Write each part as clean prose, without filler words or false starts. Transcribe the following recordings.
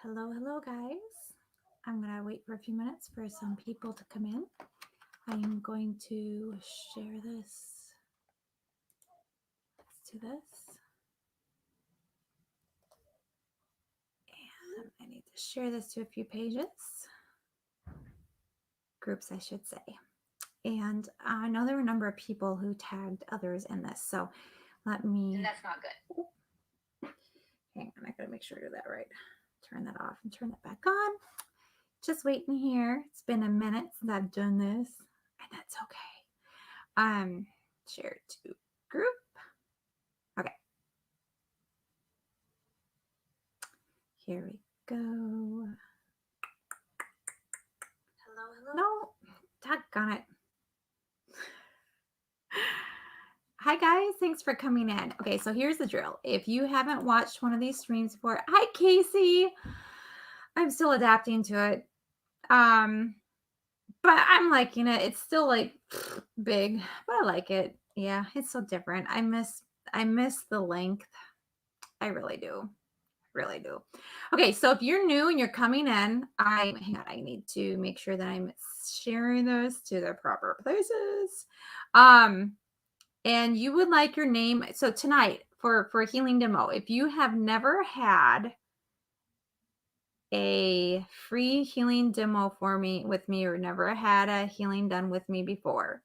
Hello, guys. I'm going to wait for a few minutes for some people to come in. I am going to share this. Let's do this. And I need to share this to a few pages. Groups, I should say. And I know there were a number of people who tagged others in this. So let me. And that's not good. Hang on, I got to make sure I do that right. Turn that off and turn that back on. Just waiting here. It's been a minute since I've done this, and that's okay. Share to group. Okay. Here we go. Hello. No, doggone it. Hi guys, thanks for coming in. Okay, so here's the drill. If you haven't watched one of these streams before, hi Casey. I'm still adapting to it. But I'm liking it. It's still like big, but I like it. Yeah, it's so different. I miss the length. I really do. Really do. Okay, so if you're new and you're coming in, I need to make sure that I'm sharing those to the proper places. And you would like your name. So tonight for a healing demo, if you have never had a free healing demo with me or never had a healing done with me before,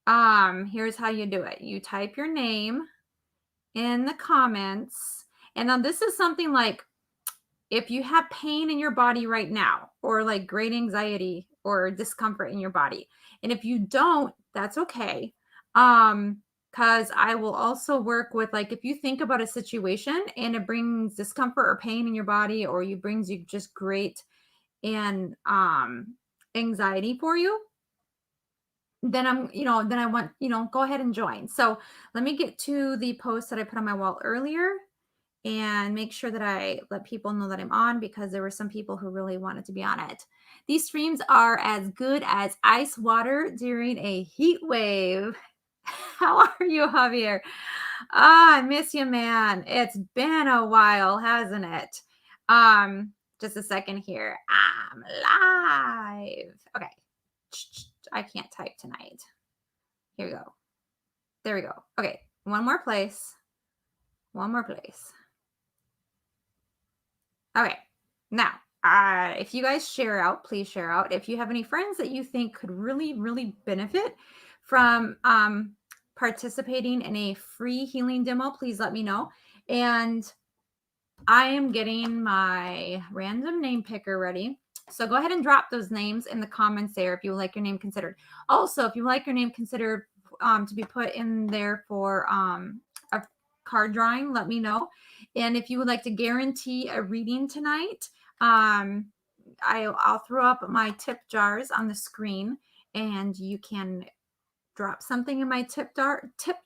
here's how you do it. You type your name in the comments. And now this is something like if you have pain in your body right now, or like great anxiety or discomfort in your body, and if you don't, that's okay. Because I will also work with, like, if you think about a situation and it brings discomfort or pain in your body, or you brings you just great and anxiety for you, then I want, go ahead and join. So let me get to the post that I put on my wall earlier and make sure that I let people know that I'm on, because there were some people who really wanted to be on it. These streams are as good as ice water during a heat wave. How are you, Javier? I miss you, man. It's been a while, hasn't it? Just a second here. I'm live. Okay. I can't type tonight. Here we go. There we go. Okay. One more place. Okay. Now, if you guys share out, please share out. If you have any friends that you think could really, really benefit from participating in a free healing demo, please let me know. And I am getting my random name picker ready. So go ahead and drop those names in the comments there if you would like your name considered. Also, if you would like your name considered to be put in there for a card drawing, let me know. And if you would like to guarantee a reading tonight, I'll throw up my tip jars on the screen, and you can drop something in my tip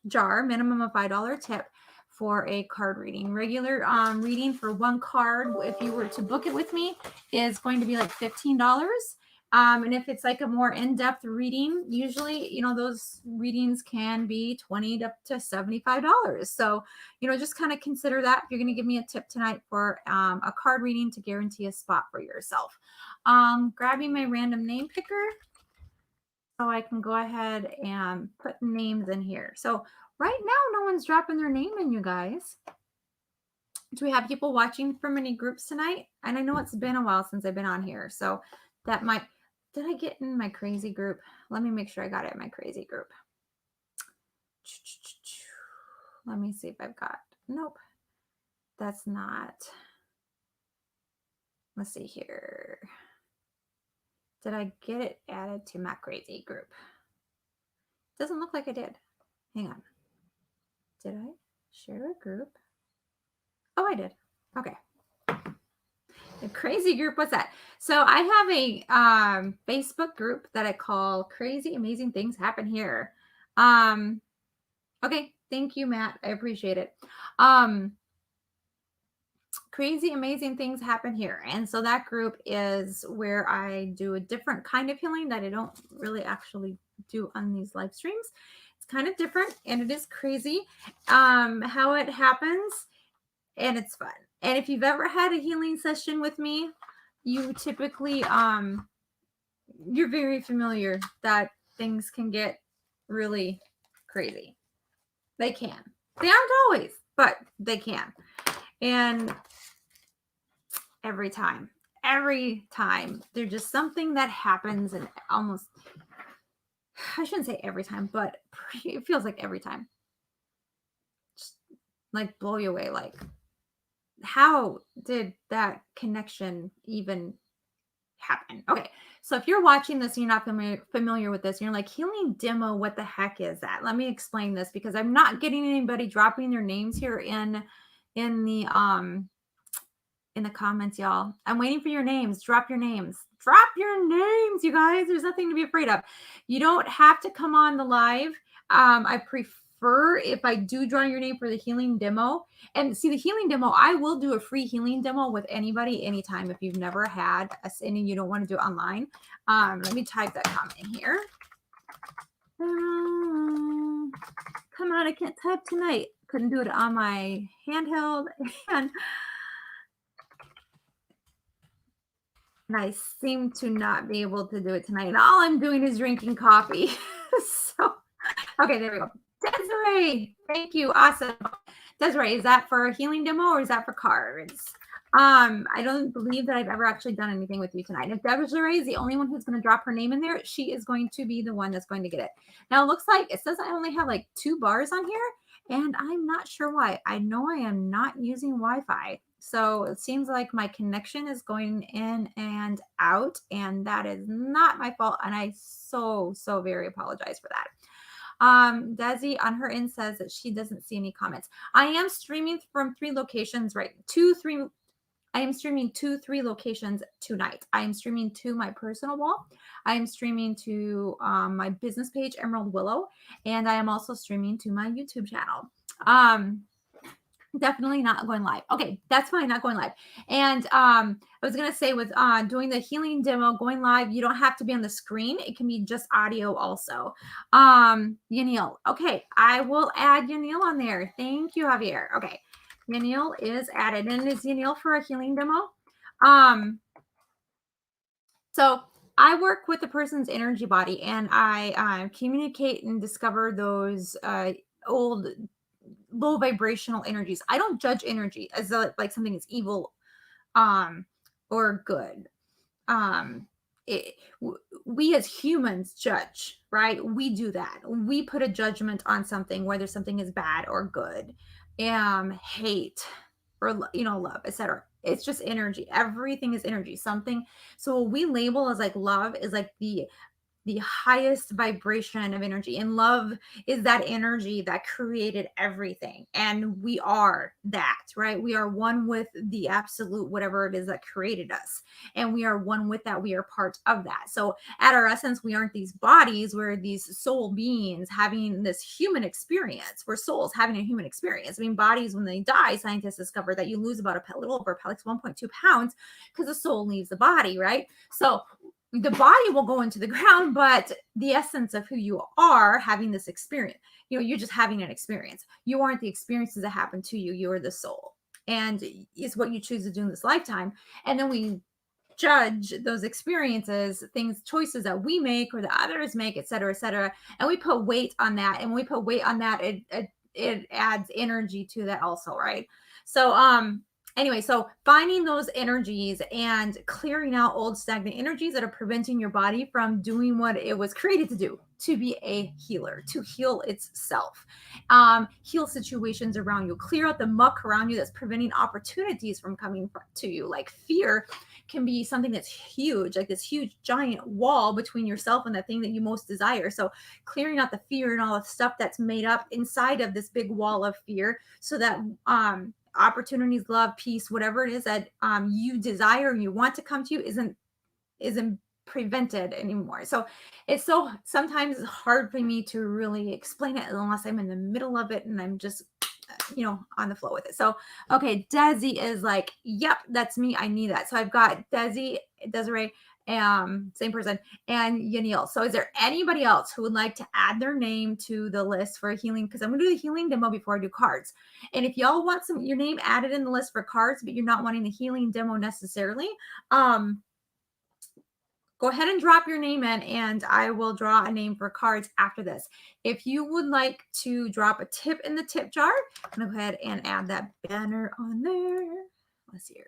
jar, minimum of $5 tip, for a card reading. Regular reading for one card, if you were to book it with me, is going to be like $15. And if it's like a more in-depth reading, usually, those readings can be $20 to $75. So, just kind of consider that if you're going to give me a tip tonight for a card reading to guarantee a spot for yourself. Grabbing my random name picker so I can go ahead and put names in here. So right now, no one's dropping their name in, you guys. Do we have people watching from any groups tonight? And I know it's been a while since I've been on here, so that might. Did I get in my crazy group? Let me make sure I got it in my crazy group. Let me see if I've got. Nope, that's not. Let's see here. Did I get it added to my crazy group? Doesn't look like I did. Hang on. Did I share a group? Oh, I did. Okay. A crazy group. What's that? So I have a Facebook group that I call Crazy Amazing Things Happen Here. Okay. Thank you, Matt. I appreciate it. Crazy Amazing Things Happen Here. And so that group is where I do a different kind of healing that I don't really actually do on these live streams. It's kind of different, and it is crazy how it happens, and it's fun. And if you've ever had a healing session with me, you typically you're very familiar that things can get really crazy. They can. They aren't always, but they can. And every time, there's just something that happens, and almost, I shouldn't say every time, but it feels like every time. Just like blow you away. Like, how did that connection even happen? Okay, so if you're watching this and you're not familiar with this, and you're like, healing demo, what the heck is that? Let me explain this, because I'm not getting anybody dropping their names here in the comments, y'all. I'm waiting for your names. Drop your names. Drop your names, you guys. There's nothing to be afraid of. You don't have to come on the live. I prefer if I do draw your name for the healing demo. And see, the healing demo, I will do a free healing demo with anybody anytime if you've never had and you don't want to do it online. Let me type that comment in here. Come on, I can't type tonight. Couldn't do it on my handheld. And I seem to not be able to do it tonight. And all I'm doing is drinking coffee. So, okay, there we go. Desiree, thank you. Awesome. Desiree, is that for a healing demo or is that for cards? I don't believe that I've ever actually done anything with you tonight. If Desiree is the only one who's going to drop her name in there, she is going to be the one that's going to get it. Now, it looks like it says I only have like 2 bars on here, and I'm not sure why. I know I am not using Wi-Fi. So it seems like my connection is going in and out, and that is not my fault. And I so very apologize for that. Desi on her end says that she doesn't see any comments. I am streaming from 3 locations, right? I am streaming to 3 locations tonight. I am streaming to my personal wall. I am streaming to my business page, Emerald Willow, and I am also streaming to my YouTube channel. Definitely not going live. Okay, that's fine, not going live. And I was gonna say with doing the healing demo, going live, you don't have to be on the screen. It can be just audio also. Yanil. Okay, I will add Yanil on there. Thank you, Javier. Okay, Yanil is added. And is Yanil for a healing demo? So I work with the person's energy body, and I communicate and discover those old low vibrational energies. I don't judge energy as like something is evil or good. We as humans judge, right? We do that. We put a judgment on something, whether something is bad or good, hate or love, etc. It's just energy. Everything is energy. Something. So what we label as like love is like the highest vibration of energy, and love is that energy that created everything, and we are that, right? We are one with the absolute, whatever it is that created us, and we are one with that. We are part of that. So at our essence, we aren't these bodies. We're these soul beings having this human experience. We're souls having a human experience. I mean, bodies, when they die, scientists discover that you lose about a little over like 1.2 pounds because the soul leaves the body, right? So the body will go into the ground, but the essence of who you are having this experience, you're just having an experience. You aren't the experiences that happen to you. You're the soul, and it's what you choose to do in this lifetime. And then we judge those experiences, choices that we make or that others make, et cetera, and we put weight on that. And when we put weight on that, it adds energy to that also, right? So anyway, so finding those energies and clearing out old stagnant energies that are preventing your body from doing what it was created to do, to be a healer, to heal itself, heal situations around you, clear out the muck around you that's preventing opportunities from coming to you. Like fear can be something that's huge, like this huge giant wall between yourself and the thing that you most desire. So clearing out the fear and all the stuff that's made up inside of this big wall of fear, so that opportunities, love, peace, whatever it is that you desire and you want to come to you isn't prevented anymore. So it's sometimes it's hard for me to really explain it unless I'm in the middle of it and I'm just on the flow with it. So okay, Desi is like, yep, that's me. I need that. So I've got Desiree, Same person, and Yanil. So is there anybody else who would like to add their name to the list for a healing? Because I'm going to do the healing demo before I do cards. And if y'all want your name added in the list for cards, but you're not wanting the healing demo necessarily, go ahead and drop your name in, and I will draw a name for cards after this. If you would like to drop a tip in the tip jar, I'm going to go ahead and add that banner on there. Let's see here.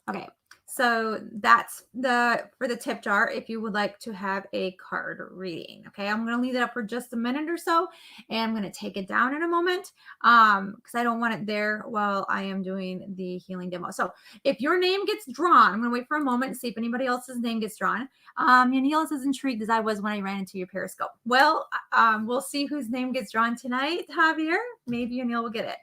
Okay, so that's for the tip jar if you would like to have a card reading. Okay, I'm going to leave it up for just a minute or so, and I'm going to take it down in a moment because I don't want it there while I am doing the healing demo. So if your name gets drawn, I'm going to wait for a moment and see if anybody else's name gets drawn. Yanil is as intrigued as I was when I ran into your Periscope. Well, we'll see whose name gets drawn tonight, Javier. Maybe Yanil will get it.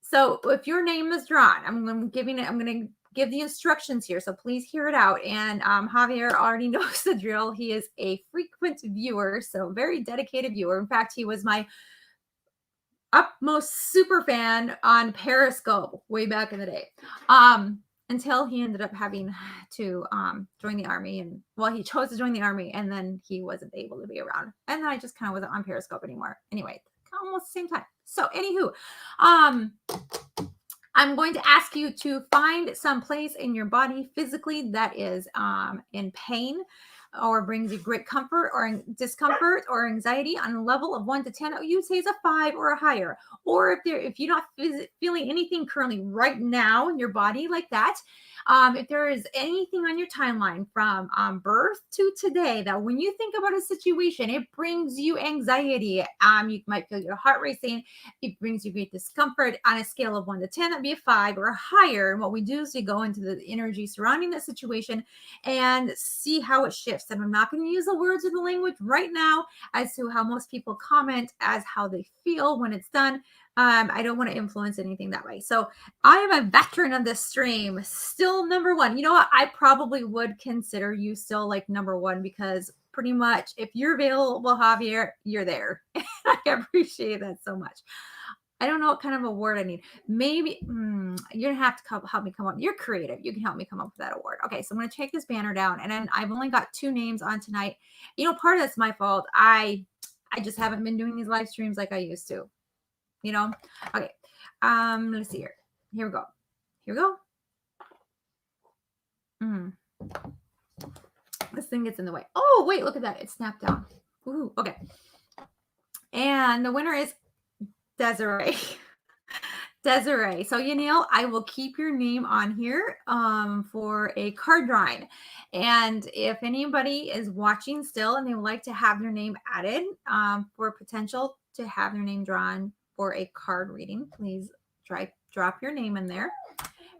So if your name is drawn, I'm going to give the instructions here. So please hear it out. And Javier already knows the drill. He is a frequent viewer, so very dedicated viewer. In fact, he was my utmost super fan on Periscope way back in the day. Until he ended up having to join the army. And well, he chose to join the army, and then he wasn't able to be around. And then I just kind of wasn't on Periscope anymore. Anyway, almost the same time. So anywho, I'm going to ask you to find some place in your body physically that is in pain or brings you great comfort or discomfort or anxiety on a level of 1 to 10. You say it's a 5 or a higher. Or if you're not feeling anything currently right now in your body like that, if there is anything on your timeline from birth to today that when you think about a situation, it brings you anxiety. You might feel your heart racing. It brings you great discomfort on a scale of 1 to 10. That'd be a 5 or higher. And what we do is we go into the energy surrounding that situation and see how it shifts. And I'm not going to use the words or the language right now as to how most people comment as how they feel when it's done. I don't want to influence anything that way. So I am a veteran of this stream, still number one. You know what? I probably would consider you still like number one because pretty much if you're available, Javier, you're there. I appreciate that so much. I don't know what kind of award I need. Maybe you're gonna have to help me come up. You're creative. You can help me come up with that award. Okay, so I'm gonna take this banner down, and then I've only got 2 names on tonight. You know, part of that's my fault. I just haven't been doing these live streams like I used to. You know? Okay. Let's see here. Here we go. Here we go. This thing gets in the way. Oh, wait, look at that. It snapped down. Ooh, okay. And the winner is Desiree. Desiree. So, Yanil, I will keep your name on here for a card drawing. And if anybody is watching still and they would like to have their name added for potential to have their name drawn for a card reading, please drop your name in there.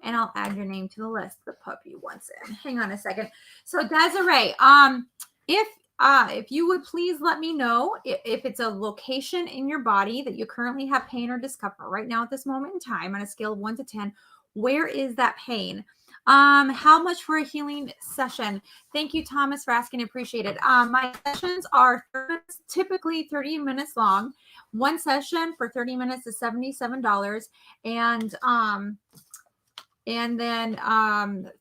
And I'll add your name to the list. The puppy wants in. Hang on a second. So, Desiree, if you would please let me know if it's a location in your body that you currently have pain or discomfort right now at this moment in time on a scale of 1 to 10, where is that pain? How much for a healing session? Thank you, Thomas, for asking. Appreciate it. My sessions are typically 30 minutes long. One session for 30 minutes is $77. And then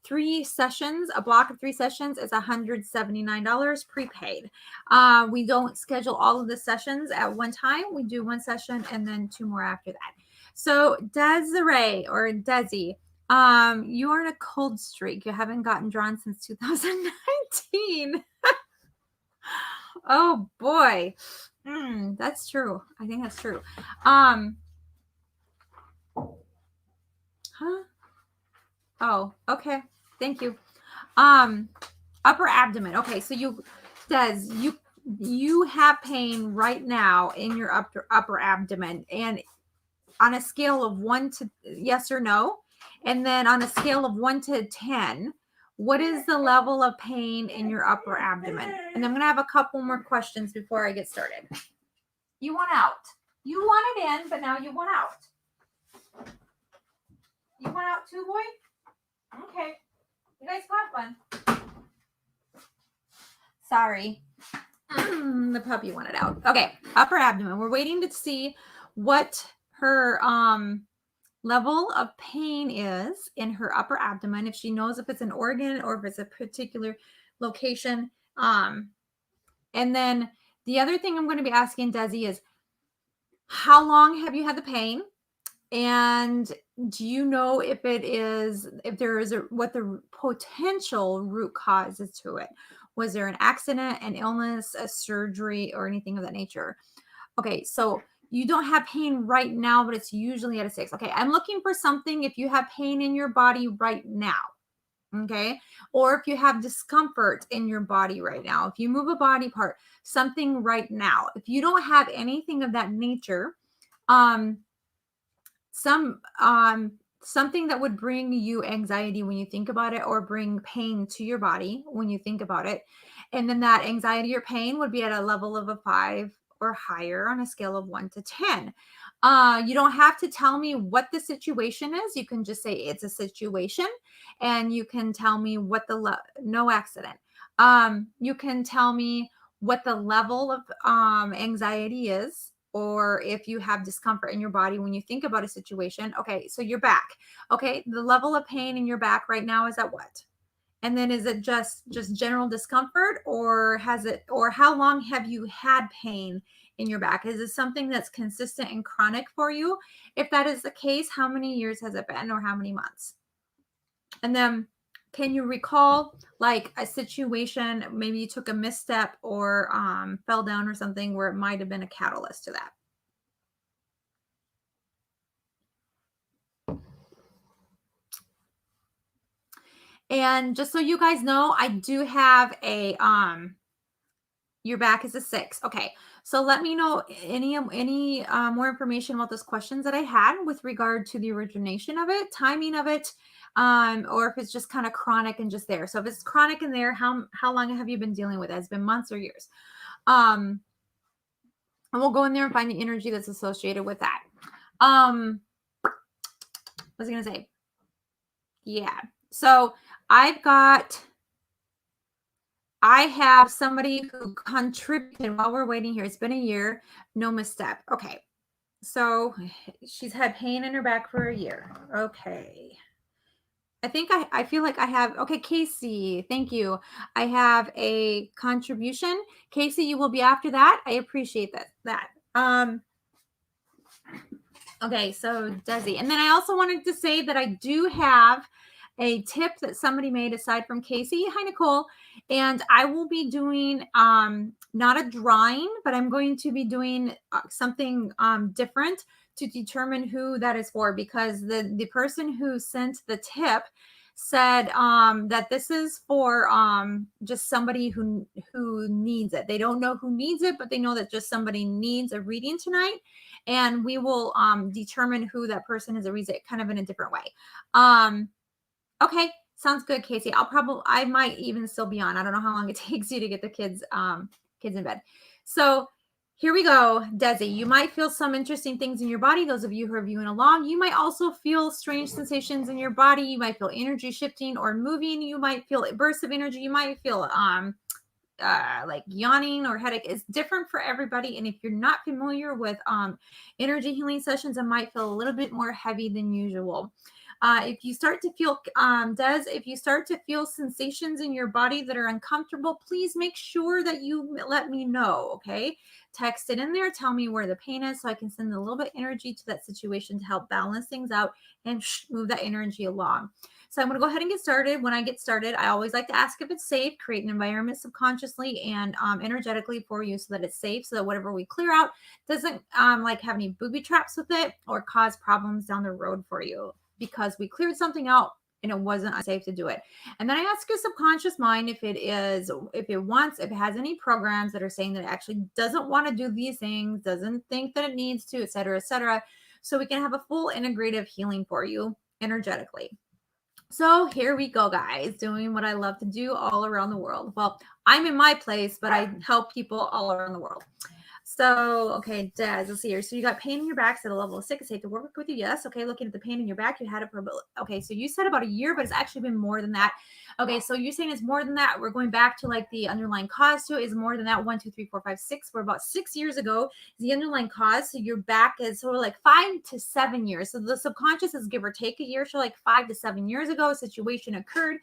3 sessions, a block of 3 sessions is $179 prepaid. We don't schedule all of the sessions at one time. We do 1 session and then 2 more after that. So Desiree or Desi, you are in a cold streak. You haven't gotten drawn since 2019. Oh boy. That's true. I think that's true. Huh? Oh, okay. Thank you. Upper abdomen. Okay, so you have pain right now in your upper abdomen, and on a scale of 1 to yes or no, and then on a scale of 1 to 10, what is the level of pain in your upper abdomen? And I'm gonna have a couple more questions before I get started. You want out. You wanted in, but now you want out. You want out too, boy? Okay. You guys have fun. Sorry. The puppy wanted out. Okay. Upper abdomen. We're waiting to see what her level of pain is in her upper abdomen, if she knows if it's an organ or if it's a particular location. And then the other thing I'm going to be asking Desi is, how long have you had the pain? And do you know if there is what the potential root cause is to it? Was there an accident, an illness, a surgery, or anything of that nature? Okay, so you don't have pain right now, but it's usually at a 6. Okay, I'm looking for something if you have pain in your body right now. Okay, or if you have discomfort in your body right now, if you move a body part, something right now. If you don't have anything of that nature, um, something that would bring you anxiety when you think about it, or bring pain to your body when you think about it, and then that anxiety or pain would be at a level of a 5 or higher on a scale of 1 to 10. You don't have to tell me what the situation is. You can just say it's a situation, and you can tell me what no accident. You can tell me what the level of anxiety is, or if you have discomfort in your body when you think about a situation. Okay, so your back. Okay, the level of pain in your back right now is at what? And then is it just general discomfort, or how long have you had pain in your back? Is it something that's consistent and chronic for you? If that is the case, how many years has it been, or how many months? And then, can you recall like a situation, maybe you took a misstep or fell down or something, where it might have been a catalyst to that? And just so you guys know, I do have a your back is a 6. Okay. So let me know any more information about those questions that I had with regard to the origination of it, timing of it, or if it's just kind of chronic and just there. So if it's chronic and there, how long have you been dealing with it? Has it been months or years? And we'll go in there and find the energy that's associated with that. What was I gonna say? Yeah. So I have somebody who contributed while we're waiting here. It's been a year, no misstep. Okay. So she's had pain in her back for a year. Okay. I think I feel like I have, okay, Casey, thank you. I have a contribution. Casey, you will be after that. I appreciate that. Okay, so Desi. And then I also wanted to say that I do have a tip that somebody made aside from Casey. Hi, Nicole. And I will be doing not a drawing, but I'm going to be doing something different to determine who that is for, because the person who sent the tip said that this is for just somebody who needs it. They don't know who needs it, but they know that just somebody needs a reading tonight, and we will determine who that person is, a reason kind of in a different way. Okay, sounds good, Casey. I might even still be on. I don't know how long it takes you to get the kids in bed. So here we go, Desi. You might feel some interesting things in your body. Those of you who are viewing along, you might also feel strange sensations in your body. You might feel energy shifting or moving. You might feel bursts of energy. You might feel like yawning or headache. Is different for everybody. And if you're not familiar with energy healing sessions, it might feel a little bit more heavy than usual. If you start to feel, if you start to feel sensations in your body that are uncomfortable, please make sure that you let me know. Okay. Text it in there. Tell me where the pain is so I can send a little bit of energy to that situation to help balance things out and move that energy along. So I'm going to go ahead and get started. When I get started, I always like to ask if it's safe, create an environment subconsciously and energetically for you so that it's safe, so that whatever we clear out doesn't like have any booby traps with it or cause problems down the road for you, because we cleared something out and it wasn't unsafe to do it. And then I ask your subconscious mind if it has any programs that are saying that it actually doesn't want to do these things, doesn't think that it needs to, et cetera, so we can have a full integrative healing for you energetically. So here we go, guys, doing what I love to do all around the world. Well, I'm in my place, but I help people all around the world. So, okay, Des, let's see here. So you got pain in your back at a level of 6. It's safe to work with you. Yes. Okay. Looking at the pain in your back, you had it for okay. So you said about a year, but it's actually been more than that. Okay. So you're saying it's more than that. We're going back to like the underlying cause to it is more than that. 1, 2, 3, 4, 5, 6. We're about 6 years ago. The underlying cause. So your back is sort of like 5 to 7 years. So the subconscious is give or take a year. So like 5 to 7 years ago, a situation occurred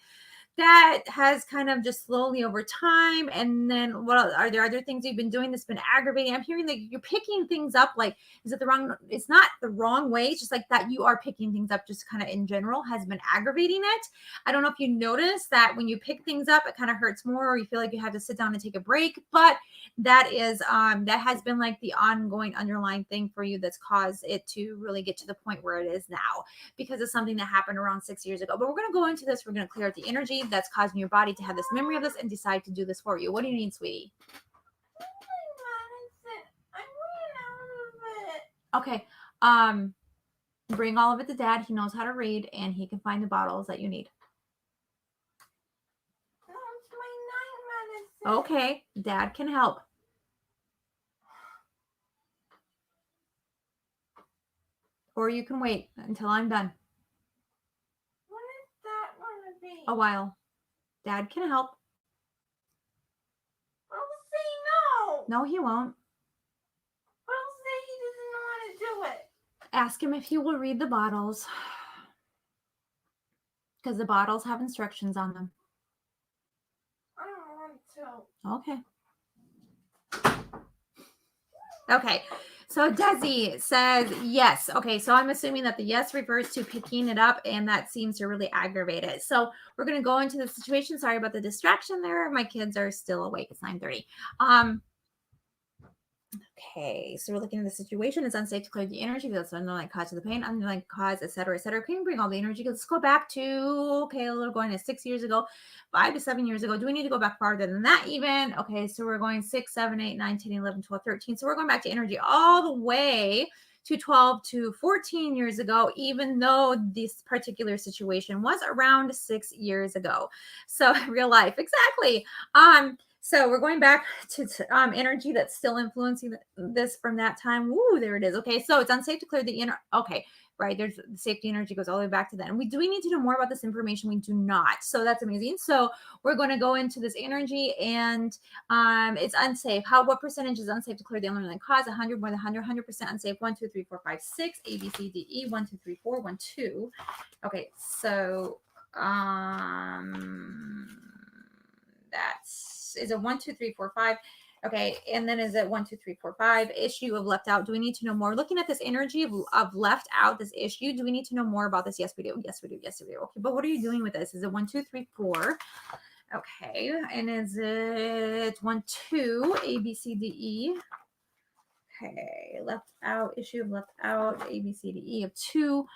that has kind of just slowly over time. And then what are there other things you've been doing that's been aggravating? I'm hearing that you're picking things up. Like, is it the wrong? It's not the wrong way. It's just like that you are picking things up just kind of in general has been aggravating it. I don't know if you notice that when you pick things up, it kind of hurts more, or you feel like you have to sit down and take a break. But that is that has been like the ongoing underlying thing for you that's caused it to really get to the point where it is now, because it's something that happened around 6 years ago. But we're going to go into this. We're going to clear out the energy that's causing your body to have this memory of this and decide to do this for you. What do you need, sweetie? Okay. Bring all of it to Dad. He knows how to read and he can find the bottles that you need. Okay. Dad can help. Or you can wait until I'm done. When is that going to be? A while. Dad can help. But he'll say no. No, he won't. But he'll say he doesn't know how to do it. Ask him if he will read the bottles. Because the bottles have instructions on them. I don't want to. Okay. Okay. So Desi says yes. Okay, so I'm assuming that the yes refers to picking it up, and that seems to really aggravate it. So we're going to go into the situation. Sorry about the distraction there. My kids are still awake. It's 9:30. Okay, so we're looking at the situation. It's unsafe to clear the energy. That's underlying cause of the pain, underlying cause, etc., etc. Can you bring all the energy? Let's go back to, okay, a little going to 6 years ago, 5 to 7 years ago. Do we need to go back farther than that even? Okay, so we're going 6, 7, 8, 9, 10, 11, 12, 13. So we're going back to energy all the way to 12 to 14 years ago, even though this particular situation was around 6 years ago. So real life, exactly. So we're going back to energy that's still influencing this from that time. Woo, there it is. Okay, so it's unsafe to clear the inner. Okay, right. There's the safety energy goes all the way back to then. Do we need to know more about this information? We do not. So that's amazing. So we're going to go into this energy, and it's unsafe. What percentage is unsafe to clear the underlying cause? 100, more than 100, 100% unsafe. 1, 2, 3, 4, 5, 6. A, B, C, D, E. 1, 2, 3, 4. 1, 2. Okay, so that's. Is it 1, 2, 3, 4, 5? Okay, and then is it 1, 2, 3, 4, 5? Issue of left out. Do we need to know more? Looking at this energy of left out, this issue, do we need to know more about this? Yes, we do. Yes, we do. Yes, we do. Okay, but what are you doing with this? Is it 1, 2, 3, 4? Okay, and is it 1, 2, A, B, C, D, E? Okay, left out, issue of left out, A, B, C, D, E of 2.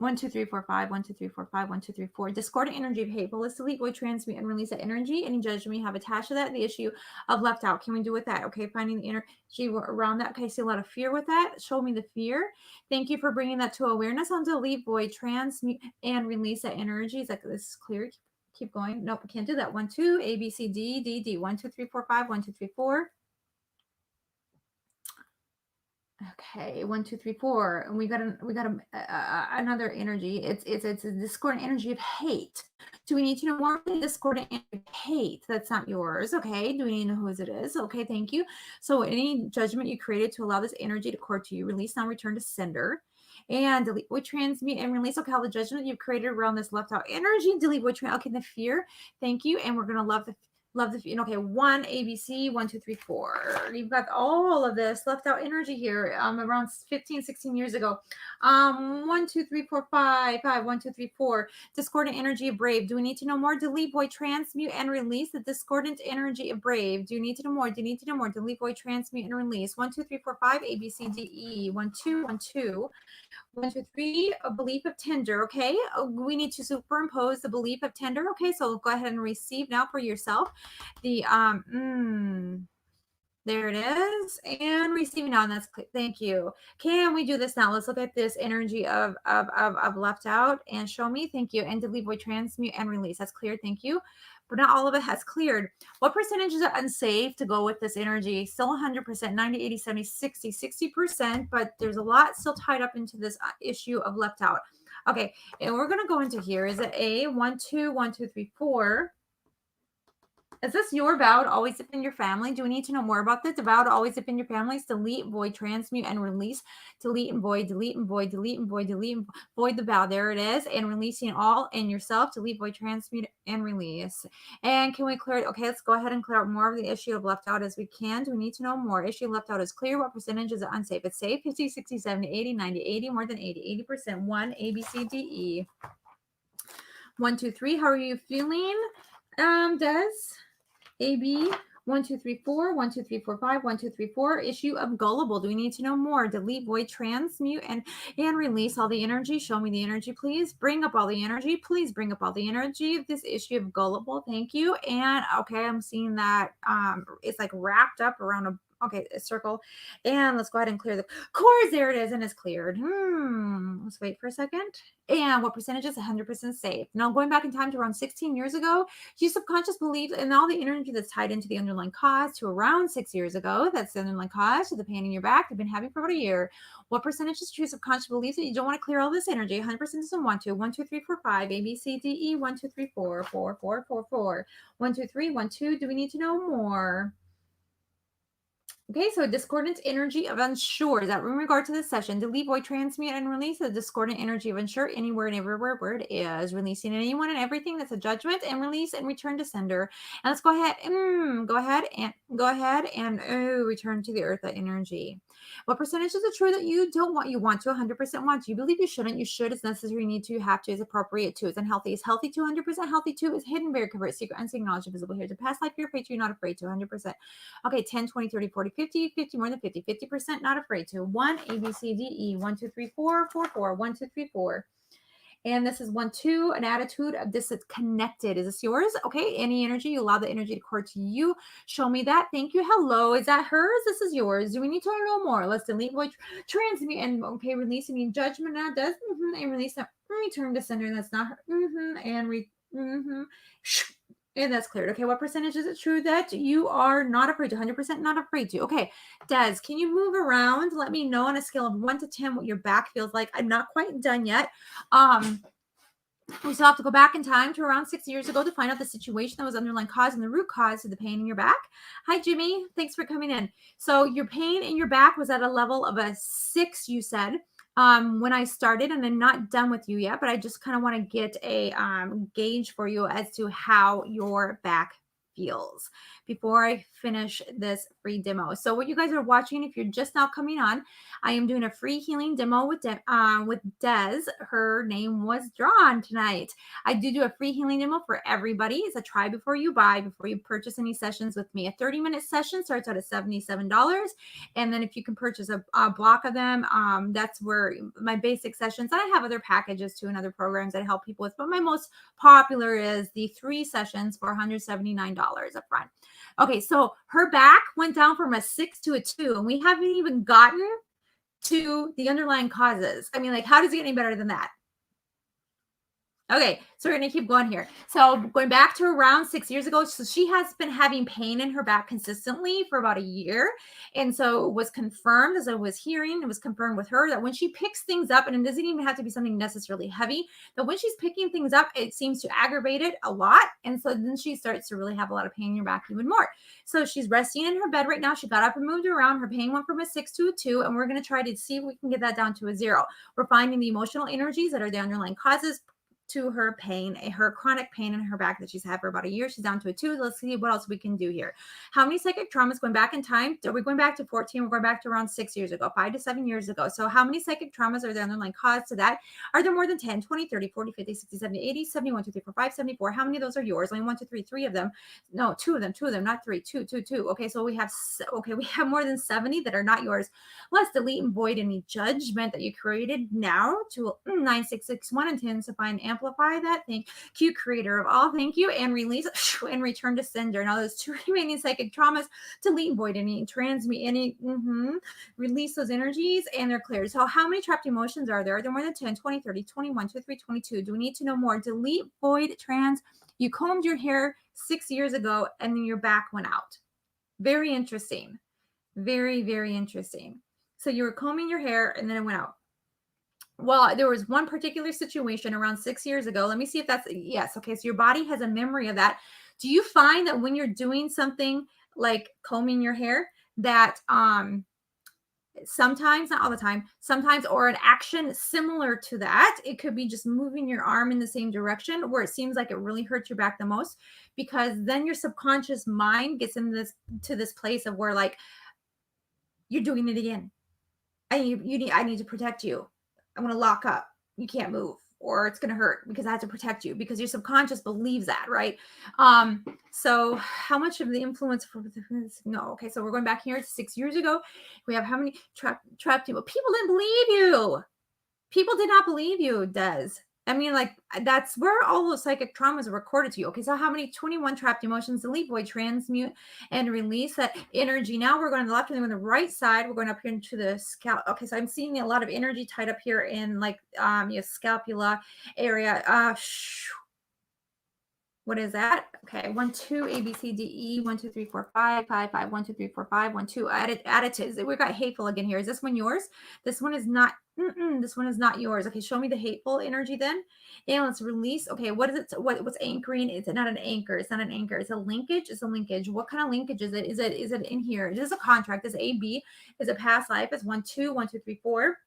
1, 2, 3, 4, 5. 1, 2, 3, 4, 5. 1, 2, 3, 4. Discordant energy of hate. Will this delete, void, transmute, and release that energy? Any judgment you have attached to that? The issue of left out. Can we do with that? Okay, finding the energy around that. Okay, I see a lot of fear with that. Show me the fear. Thank you for bringing that to awareness. On delete, void, transmute, and release that energy. Is that this is clear? Keep going. Nope, can't do that. 1, 2, A, B, C, D, D, D. 1, 2, 3, 4, 5. 1, 2, 3, 4. Okay, 1, 2, 3, 4, and we got another energy. It's a discordant energy of hate. Do we need to know more about the discordant energy of hate? That's not yours. Okay. Do we need to know whose it is? Okay, thank you. So any judgment you created to allow this energy to cord to you, release now, return to sender. And delete, void, transmute, and release. Okay, all the judgment you've created around this left out energy, delete, void, transmute. Okay, the fear. Thank you. And we're gonna love the. Okay, 1, ABC, 1, 2, 3, 4. You've got all of this left out energy here around 15, 16 years ago. 1, 2, 3, 4, 5, 5, 1, 2, 3, 4. Discordant energy of brave. Do we need to know more? Delete, void, transmute, and release the discordant energy of brave. Do you need to know more? Do you need to know more? Delete, void, transmute, and release. 1, 2, 3, 4, 5, A, B, C, D, E. 1, 2, 1, 2. 1, 2, 3, a belief of tender. Okay, we need to superimpose the belief of tender. Okay, so go ahead and receive now for yourself the there it is, and receiving now, and that's clear. Thank you. Can we do this now? Let's look at this energy of left out and show me. Thank you. And delete, void, transmute, and release. That's clear. Thank you. but not all of it has cleared. What percentages are unsafe to go with this energy? Still 100%, 90, 80, 70, 60, 60%, but there's a lot still tied up into this issue of left out. Okay, and we're going to go into here. Is it A, 1, 2, 1, 2, 3, 4? Is this your vow to always zip in your family? Do we need to know more about this? The vow to always zip in your families, delete, void, transmute, and release. Delete and void, delete and void, delete and void, delete and void the vow. There it is. And releasing all in yourself. Delete, void, transmute, and release. And can we clear it? Okay, let's go ahead and clear out more of the issue of left out as we can. Do we need to know more? Issue left out is clear. What percentage is it unsafe? It's safe 50, 60, 70, 80, 90, 80, more than 80, 80%. 1, A, B, C, D, E. 1, 2, 3. How are you feeling, Des? AB 1, 2, 3, 4, 1, 2, 3, 4, 5, 1, 2, 3, 4. Issue of gullible. Do we need to know more? Delete, void, transmute, and release all the energy. Show me the energy, please. Bring up all the energy. Please bring up all the energy of this issue of gullible. Thank you. And okay, I'm seeing that it's like wrapped up around a circle. And let's go ahead and clear the cores. There it is, and it's cleared. Let's wait for a second. And what percentage is 100% safe? Now, going back in time to around 16 years ago, your subconscious beliefs and all the energy that's tied into the underlying cause to around 6 years ago, that's the underlying cause to the pain in your back you've been having for about a year. What percentage is true subconscious beliefs that you don't want to clear all this energy? 100% doesn't want to. 1, 2, 3, 4, 5, A, B, C, D, E, 1, 2, 3, 4, 4, 4, 4, 4, 1, 2, 3, 1, 2. Do we need to know more? Okay, so discordant energy of unsure. Is that in regard to this session? Delete, void, transmute, and release the discordant energy of unsure anywhere and everywhere where it is. Releasing anyone and everything that's a judgment, and release and return to sender. And let's go ahead and return to the earth, that energy. What percentage is it true that you don't want? You want to 100% want to. You believe you shouldn't. You should. It's necessary. You need to. You have to. Is appropriate to. It's unhealthy. Is healthy to 100% healthy to. Is hidden, very covert, secret, unseen knowledge, visible here. To past life, you're afraid to. You're not afraid to 100%. Okay, 10, 20, 30, 40, 50, 50, more than 50, 50%, not afraid to. 1, A, B, C, D, E, 1, 2, 3, 4, 4, 4, 1, 2, 3, 4. And this is 1, 2, an attitude of this is connected. Is this yours? Okay, any energy, you allow the energy to core to you. Show me that. Thank you. Hello. Is that hers? This is yours. Do we need to know more? Let's delete, void, transmute, and okay, release any judgment now does, and release that, return to sender. That's not her, and that's cleared. Okay, what percentage is it true that you are not afraid to? 100% not afraid to. Okay, Des, can you move around? Let me know on a scale of 1 to 10 what your back feels like. I'm not quite done yet. We still have to go back in time to around 6 years ago to find out the situation that was underlying cause and the root cause of the pain in your back. Hi, Jimmy. Thanks for coming in. So your pain in your back was at a level of a 6, you said. When I started, and I'm not done with you yet, but I just kind of want to get a gauge for you as to how your back feels before I finish this free demo. So what you guys are watching, if you're just now coming on, I am doing a free healing demo with Des. Her name was drawn tonight. I do a free healing demo for everybody. It's a try before you buy, before you purchase any sessions with me. A 30-minute session starts out at $77. And then if you can purchase a block of them, that's where my basic sessions, and I have other packages too and other programs that I help people with, but my most popular is the 3 sessions for $179 up front. Okay, so her back went down from a 6 to a 2, and we haven't even gotten to the underlying causes. I mean, like, how does it get any better than that? Okay, so we're going to keep going here. So going back to around 6 years ago, so she has been having pain in her back consistently for about a year. And so it was confirmed, as I was hearing, it was confirmed with her that when she picks things up, and it doesn't even have to be something necessarily heavy, but when she's picking things up, it seems to aggravate it a lot. And so then she starts to really have a lot of pain in her back even more. So she's resting in her bed right now. She got up and moved around. Her pain went from a 6 to a 2, and we're going to try to see if we can get that down to a 0. We're finding the emotional energies that are the underlying causes to her pain, her chronic pain in her back that she's had for about a year. She's down to a 2. Let's see what else we can do here. How many psychic traumas, going back in time? Are we going back to 14? We're going back to around 6 years ago, 5 to 7 years ago. So how many psychic traumas are there underlying cause to that? Are there more than 10, 20, 30, 40, 50, 60, 70, 80, 71, 2, 3, 4, 5, 74? How many of those are yours? Only 1, 2, 3, 3 of them. No, 2 of them, not 3, 2, 2, 2. Okay, so we have more than 70 that are not yours. Let's delete and void any judgment that you created now to 9661 and intensify and amplify that thing. Q, creator of all, thank you, and release and return to sender. Now those 2 remaining psychic traumas, delete, void any, transmute any, release those energies, and they're cleared. So how many trapped emotions are there? Are there more than 10, 20, 30, 21, 23, 22? Do we need to know more? Delete, void, trans. You combed your hair 6 years ago, and then your back went out. Very interesting. Very, very interesting. So you were combing your hair and then it went out. Well, there was one particular situation around 6 years ago. Let me see if that's yes. Okay, so your body has a memory of that. Do you find that when you're doing something like combing your hair that sometimes, not all the time, sometimes, or an action similar to that, it could be just moving your arm in the same direction where it seems like it really hurts your back the most, because then your subconscious mind gets in this place of where like you're doing it again. I need to protect you. I'm going to lock up. You can't move or it's going to hurt because I have to protect you, because your subconscious believes that, right? So how much of the influence for no, okay, so we're going back here to 6 years ago. We have how many trapped people? People didn't believe you. People did not believe you, Des. I mean, like, that's where all those psychic traumas are recorded to you. Okay, so how many 21 trapped emotions? Delete, void, transmute, and release that energy. Now we're going to the left and then on the right side. We're going up here into the scalp. Okay, so I'm seeing a lot of energy tied up here in like your scapula area. What is that? Okay, 1, 2, A, B, C, D, E, 1, 2, 3, 4, 5, 5, 5, 1, 2, 3, 4, 5, 1, 2. Additives. We got hateful again here. Is this one yours? This one is not. This one is not yours. Okay, show me the hateful energy then. And let's release. Okay, what is it? What's anchoring? It's not an anchor. It's not an anchor. It's a linkage. It's a linkage. What kind of linkage is it? Is it in here? Is this a contract? Is A, B? Is it past life? Is 1, 2, 1, 2, 3, 4.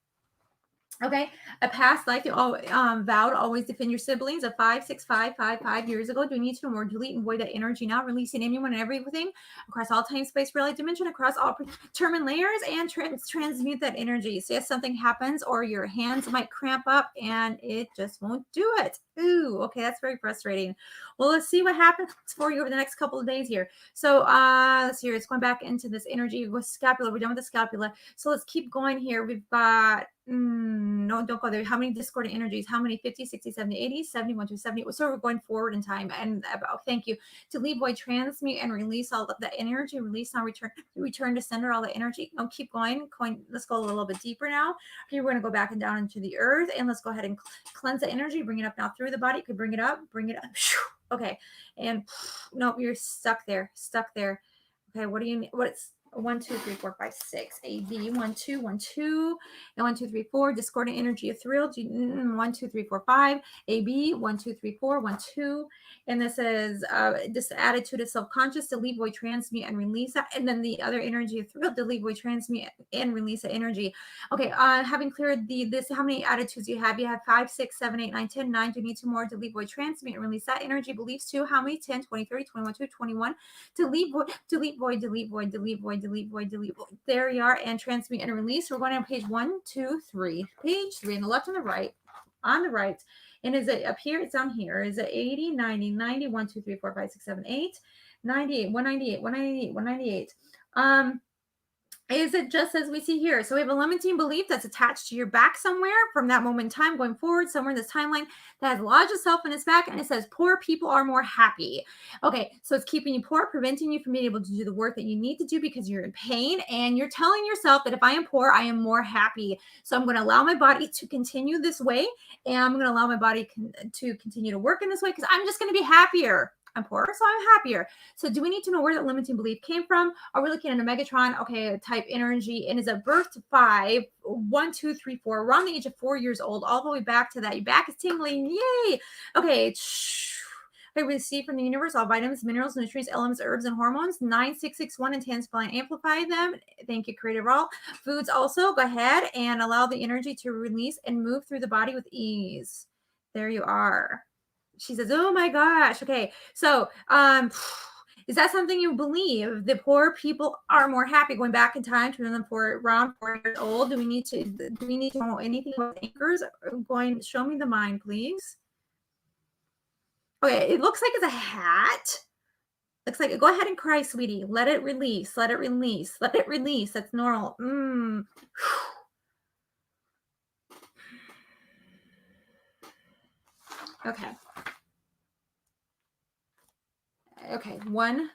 Okay, a past life you vowed to always defend your siblings. A 5, 6, 5, 5, 5 years ago. Do we need to know more? Delete and void that energy now, releasing anyone and everything across all time, space, reality, dimension, across all predetermined layers, and transmute that energy. So if something happens, or your hands might cramp up, and it just won't do it. Ooh, okay, that's very frustrating. Well, let's see what happens for you over the next couple of days here. So let's see here. It's going back into this energy with scapula. We're done with the scapula. So let's keep going here. We've got no, don't go there. How many discordant energies? How many? 50, 60, 70, 80, 71 to 70. So we're going forward in time. And thank you. To leave, void, transmute, and release all of the energy. Release now, return to sender all the energy. No, keep going. Let's go a little bit deeper now. Here we're going to go back and down into the earth. And let's go ahead and cleanse the energy. Bring it up now through the body. You could bring it up. Bring it up. Okay. And nope, you're stuck there. Stuck there. Okay. What do you need? What's 1, 2, 3, 4, 5, 6. A, B, 1, 2, 1, 2, and 1, 2, 3, 4. Discordant energy of thrill. 1, 2, 3, 4, 5. A, B, 1, 2, 3, 4, 1, 2. And this is this attitude of self-conscious. Delete, void, transmute, and release that. And then the other energy of thrill. Delete, void, transmute, and release the energy. Okay. Having cleared this, how many attitudes you have? You have 5, 6, 7, 8, 9, 10, 9. Do you need 2 more? Delete, void, transmute, and release that energy. Beliefs 2. How many? 10, 20, 30, 21, 2, 21. Delete, void, delete, void, delete, void, delete, void, delete, void, delete, void. There you are. And transmute and release. We're going on page 1, 2, 3. Page 3 on the left and the right. On the right. And is it up here? It's down here. Is it 80, 90, 90, 1, 2, 3, 4, 5, 6, 7, 8, 98, 198, 198, 198. Is it just as we see here? So we have a limiting belief that's attached to your back somewhere from that moment in time going forward, somewhere in this timeline that has lodged itself in its back, and it says poor people are more happy. Okay, so it's keeping you poor, preventing you from being able to do the work that you need to do because you're in pain, and you're telling yourself that if I am poor, I am more happy. So I'm going to allow my body to continue this way, and I'm going to allow my body to continue to work in this way because I'm just going to be happier. I'm poor, so I'm happier. So do we need to know where that limiting belief came from? Are we looking at a Megatron? Okay, type energy. And is at birth to 5, 1, 2, 3, 4, around the age of 4 years old, all the way back to that. Your back is tingling. Yay. Okay. We receive from the universe all vitamins, minerals, nutrients, elements, herbs, and hormones. 9661 and Tanspline amplify them. Thank you, Creator All. Foods also. Go ahead and allow the energy to release and move through the body with ease. There you are. She says, oh my gosh. Okay. So, is that something you believe? The poor people are more happy going back in time to them for around 4 years old. Do we need to know anything about anchors? Show me the mind, please. Okay. It looks like it's a hat. Looks like, go ahead and cry, sweetie. Let it release. Let it release. Let it release. That's normal. Okay. Okay, one.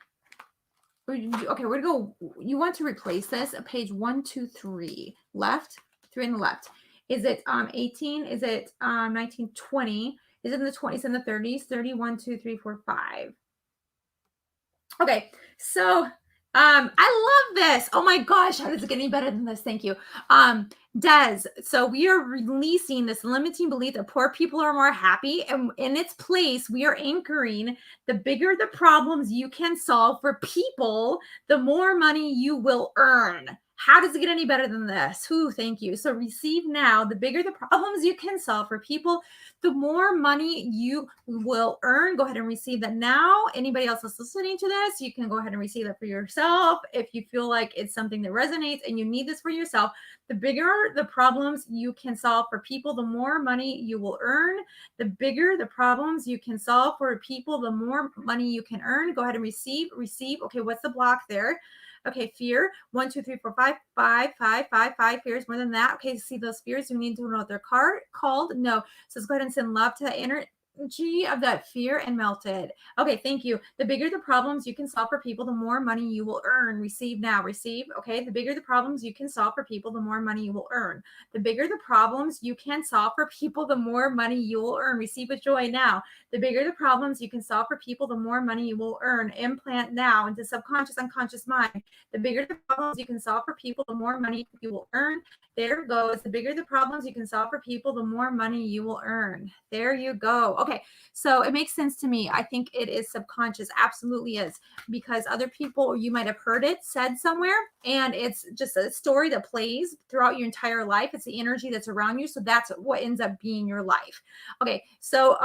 Okay, we're gonna go. You want to replace this? Page 1, 2, 3, left, 3 in the left. Is it 18? Is it 19, 20? Is it in the 20s and the 30s? 30, 1, 2, 3, 4, 5. Okay, so I love this. Oh my gosh, how does it get any better than this? Thank you. Des, so we are releasing this limiting belief that poor people are more happy, and in its place, we are anchoring the bigger the problems you can solve for people, the more money you will earn. How does it get any better than this? Whew, thank you. So receive now. The bigger the problems you can solve for people, the more money you will earn. Go ahead and receive that now. Anybody else that's listening to this, you can go ahead and receive that for yourself. If you feel like it's something that resonates and you need this for yourself, the bigger the problems you can solve for people, the more money you will earn. The bigger the problems you can solve for people, the more money you can earn. Go ahead and receive. Okay, what's the block there? Okay, fear. 1, 2, 3, 4, 5, 5, 5, 5, 5 fears. More than that. Okay, see those fears. You need to know what they're called. No. So let's go ahead and send love to that energy of that fear and melt it. Okay, thank you. The bigger the problems you can solve for people, the more money you will earn. Receive now. Receive. Okay, the bigger the problems you can solve for people, the more money you will earn. The bigger the problems you can solve for people, the more money you will earn. Receive with joy now. The bigger the problems you can solve for people, the more money you will earn. Implant now into subconscious, unconscious mind. The bigger the problems you can solve for people, the more money you will earn. There it goes. The bigger the problems you can solve for people, the more money you will earn. There you go. Okay, so it makes sense to me. I think it is subconscious, absolutely is, because other people, you might have heard it said somewhere, and it's just a story that plays throughout your entire life. It's the energy that's around you, so that's what ends up being your life. Okay, so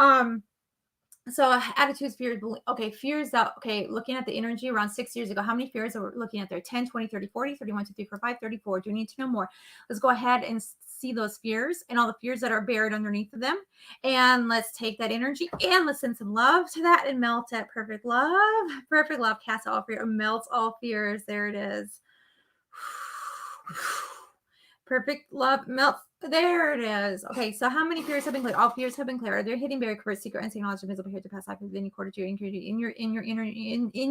attitudes, fears, okay, fears out. Okay, looking at the energy around 6 years ago, how many fears are we looking at there? 10, 20, 30, 40, 31, 2, 3, 4, 5, 34. Do we need to know more? Let's go ahead and see those fears and all the fears that are buried underneath of them. And let's take that energy and let's send some love to that and melt it. Perfect love. Perfect love. Cast all fear. Melts all fears. There it is. Perfect love melts. There it is. Okay, so how many fears have been cleared? All fears have been cleared. They're hitting very covert, secret, and knowledge invisible here to pass life within any quarter to your in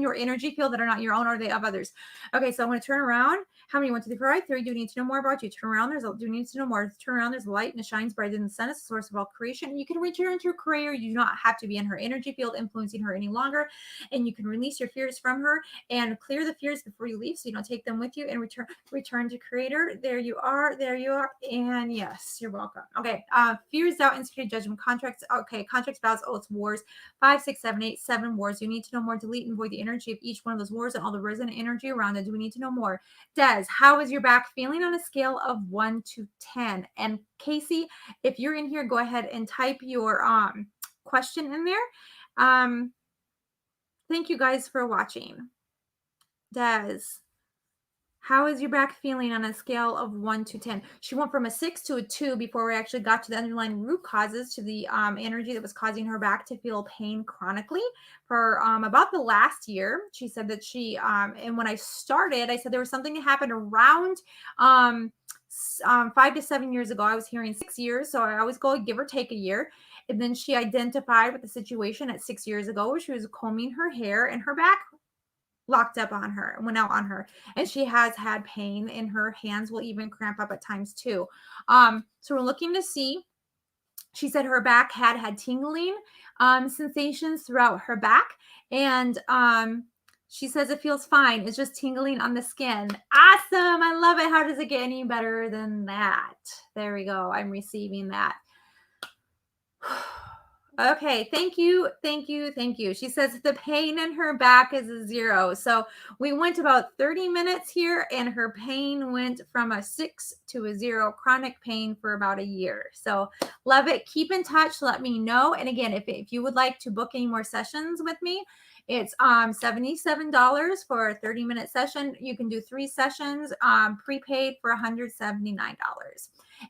your energy field that are not your own or they of others. Okay, so I'm going to turn around. How many? 1, 2, 3, 4, 5, 3. Do you need to know more about you? Turn around. Do you need to know more? Turn around. There's light and it shines brighter than the sun. It's the source of all creation. You can return to your creator. You do not have to be in her energy field, influencing her any longer, and you can release your fears from her and clear the fears before you leave, so you don't take them with you, and return to creator. There you are. And yes, you're welcome. Okay, fears, doubt, insecurity, judgment, contracts. Okay, contracts, vows, oaths, wars. 5, 6, 7, 8, 7 wars. You need to know more. Delete and void the energy of each one of those wars and all the resonant energy around it. Do we need to know more? Des, how is your back feeling on a scale of 1 to 10? And Casey, if you're in here, go ahead and type your question in there. Thank you guys for watching. Des, how is your back feeling on a scale of 1 to 10? She went from a 6 to a 2 before we actually got to the underlying root causes, to the energy that was causing her back to feel pain chronically for about the last year. She said that and when I started, I said there was something that happened around 5 to 7 years ago. I was hearing 6 years, so I always go give or take a year. And then she identified with the situation at 6 years ago where she was combing her hair and her back locked up on her, went out on her, and she has had pain in her hands, will even cramp up at times too. So we're looking to see. She said her back had tingling sensations throughout her back, and she says it feels fine. It's just tingling on the skin. Awesome. I love it. How does it get any better than that? There we go. I'm receiving that. Okay, thank you. She says the pain in her back is a 0. So we went about 30 minutes here, and her pain went from a 6 to a 0, chronic pain for about a year. So love it. Keep in touch. Let me know. And again, if you would like to book any more sessions with me, it's $77 for a 30-minute session. You can do 3 sessions prepaid for $179.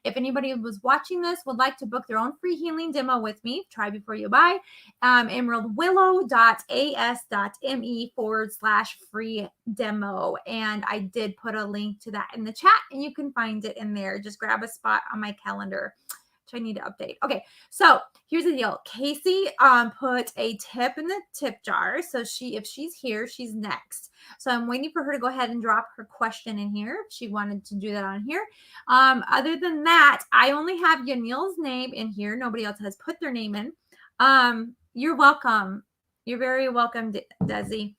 If anybody was watching this would like to book their own free healing demo with me, try before you buy. emeraldwillow.as.me/free demo. And I did put a link to that in the chat, and you can find it in there. Just grab a spot on my calendar, which I need to update. Okay, so here's the deal. Casey put a tip in the tip jar. So if she's here, she's next. So I'm waiting for her to go ahead and drop her question in here if she wanted to do that on here. Other than that, I only have Yanil's name in here. Nobody else has put their name in. You're welcome. You're very welcome, Desi.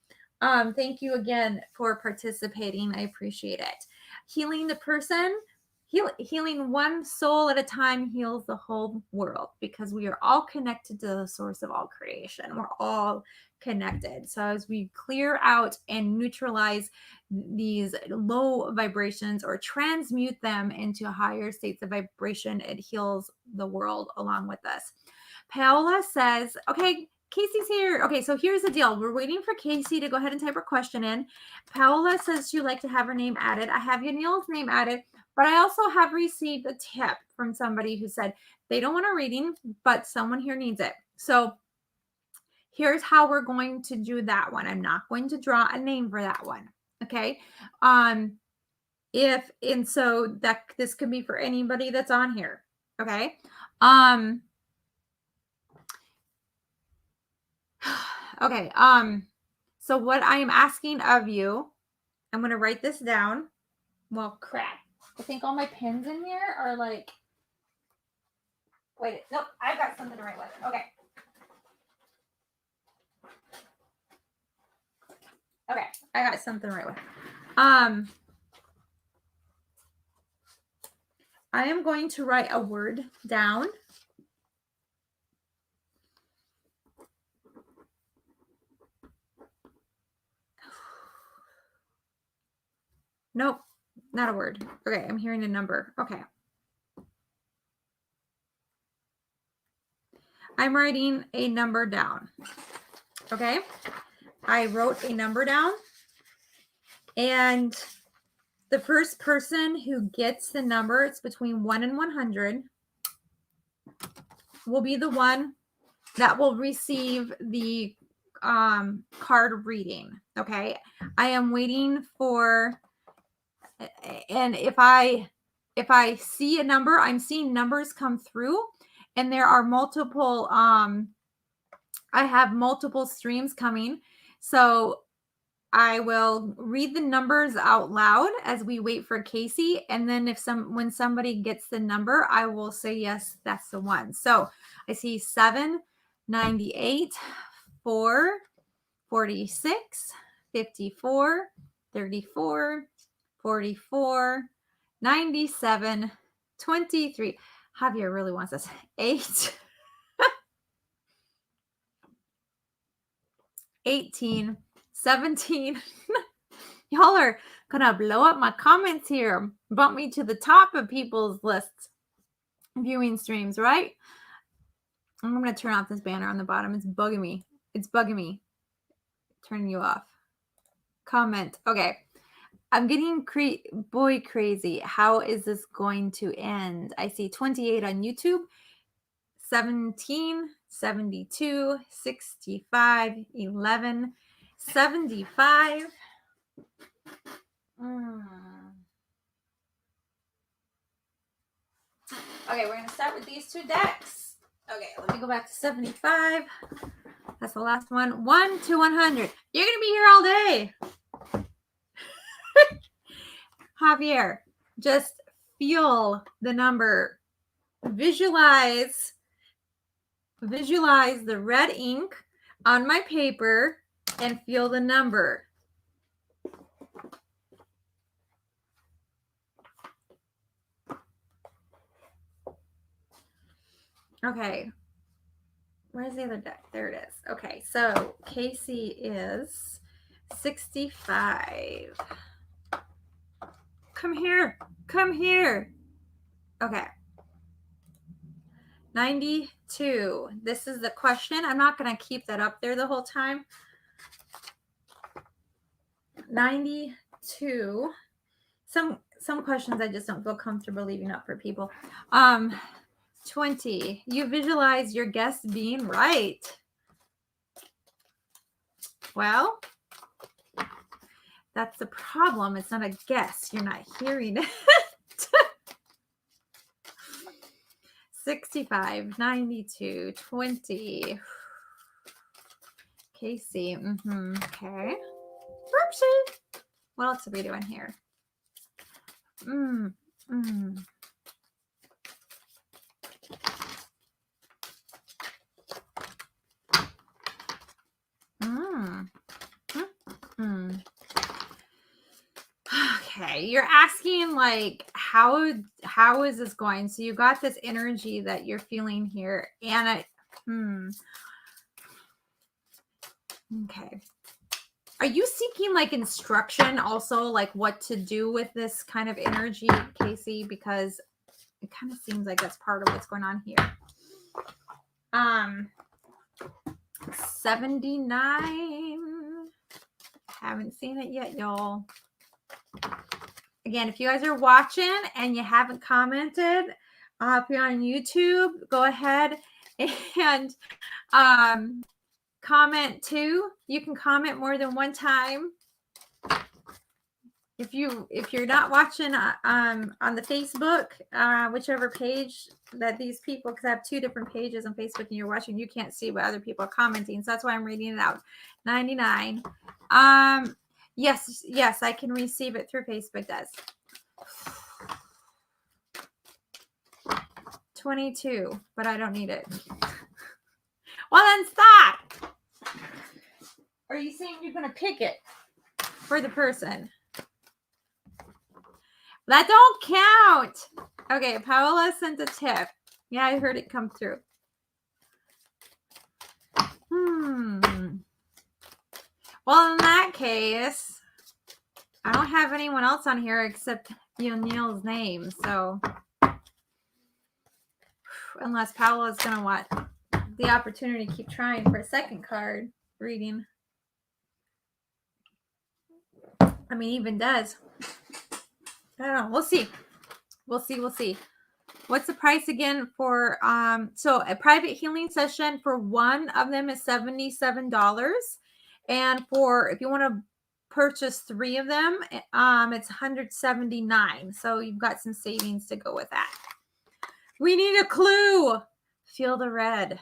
Thank you again for participating. I appreciate it. Healing the person, healing one soul at a time heals the whole world because we are all connected to the source of all creation. We're all connected. So as we clear out and neutralize these low vibrations or transmute them into higher states of vibration, it heals the world along with us. Paola says, okay, Casey's here. Okay, so here's the deal. We're waiting for Casey to go ahead and type her question in. Paola says she'd like to have her name added. I have Yanil's name added, but I also have received a tip from somebody who said they don't want a reading, but someone here needs it. So here's how we're going to do that one. I'm not going to draw a name for that one. Okay. So that this could be for anybody that's on here. Okay. Okay. So what I am asking of you, I'm going to write this down. Well, crap. I think all my pens in here are like, wait, nope, I've got something to write with. Okay. Okay, I got something to write with. I am going to write a word down. Nope, not a word. Okay, I'm hearing a number. Okay. I'm writing a number down. Okay. I wrote a number down. And the first person who gets the number, it's between 1 and 100, will be the one that will receive the card reading. Okay. I am waiting for, and if I see a number, I'm seeing numbers come through, and there are multiple, I have multiple streams coming. So I will read the numbers out loud as we wait for Casey. And then when somebody gets the number, I will say, yes, that's the one. So I see 7, 98, 4, 46, 54, 34, 44, 97, 23. Javier really wants this. 8, 18, 17. Y'all are gonna blow up my comments here, bump me to the top of people's lists, viewing streams, right? I'm gonna turn off this banner on the bottom. It's bugging me. It's bugging me. Turning you off. Comment. Okay. I'm getting boy crazy. How is this going to end? I see 28 on YouTube, 17, 72, 65, 11, 75. Okay, we're going to start with these two decks. Okay, let me go back to 75. That's the last one. 1 to 100. You're going to be here all day. Javier, just feel the number. Visualize the red ink on my paper and feel the number. Okay. Where's the other deck? There it is. Okay, so Casey is 65. Come here. Come here. Okay. 92. This is the question. I'm not going to keep that up there the whole time. 92. Some questions I just don't feel comfortable leaving up for people. 20. You visualize your guest being right. Well, that's the problem. It's not a guess. You're not hearing it. 65, 92, 20. Casey. Okay. Whoopsie. What else are we doing here? Okay, you're asking like how is this going? So you got this energy that you're feeling here, and okay. Are you seeking like instruction also, like what to do with this kind of energy, Casey? Because it kind of seems like that's part of what's going on here. 79. Haven't seen it yet, y'all. Again, if you guys are watching and you haven't commented, if you're on YouTube, go ahead and comment too. You can comment more than one time. If you're not watching on the Facebook, whichever page that these people, because I have two different pages on Facebook, and you're watching, you can't see what other people are commenting, so that's why I'm reading it out. 99. Yes, I can receive it through Facebook. Does 22, but I don't need it. Well, then stop. Are you saying you're gonna pick it for the person? That don't count. Okay, Paola sent a tip. Yeah, I heard it come through. Well, in that case, I don't have anyone else on here except Neil's name. So, unless Paola's going to want the opportunity to keep trying for a second card reading. I mean, even does. I don't know. We'll see. We'll see. What's the price again for so a private healing session for one of them is $77, and for if you want to purchase 3 of them, it's $179. So you've got some savings to go with that. We need a clue. Feel the red.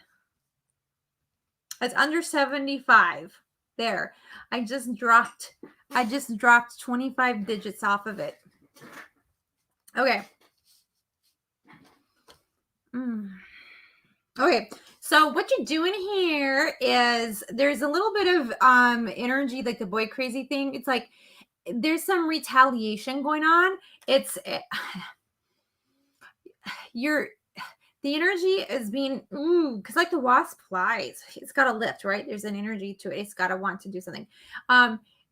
It's under 75. There. I just dropped 25 digits off of it. Okay. Okay, so what you're doing here is there's a little bit of energy, like the boy crazy thing. It's like there's some retaliation going on. It's the energy is being because like the wasp flies, it's got to lift, right? There's an energy to it. It's got to want to do something.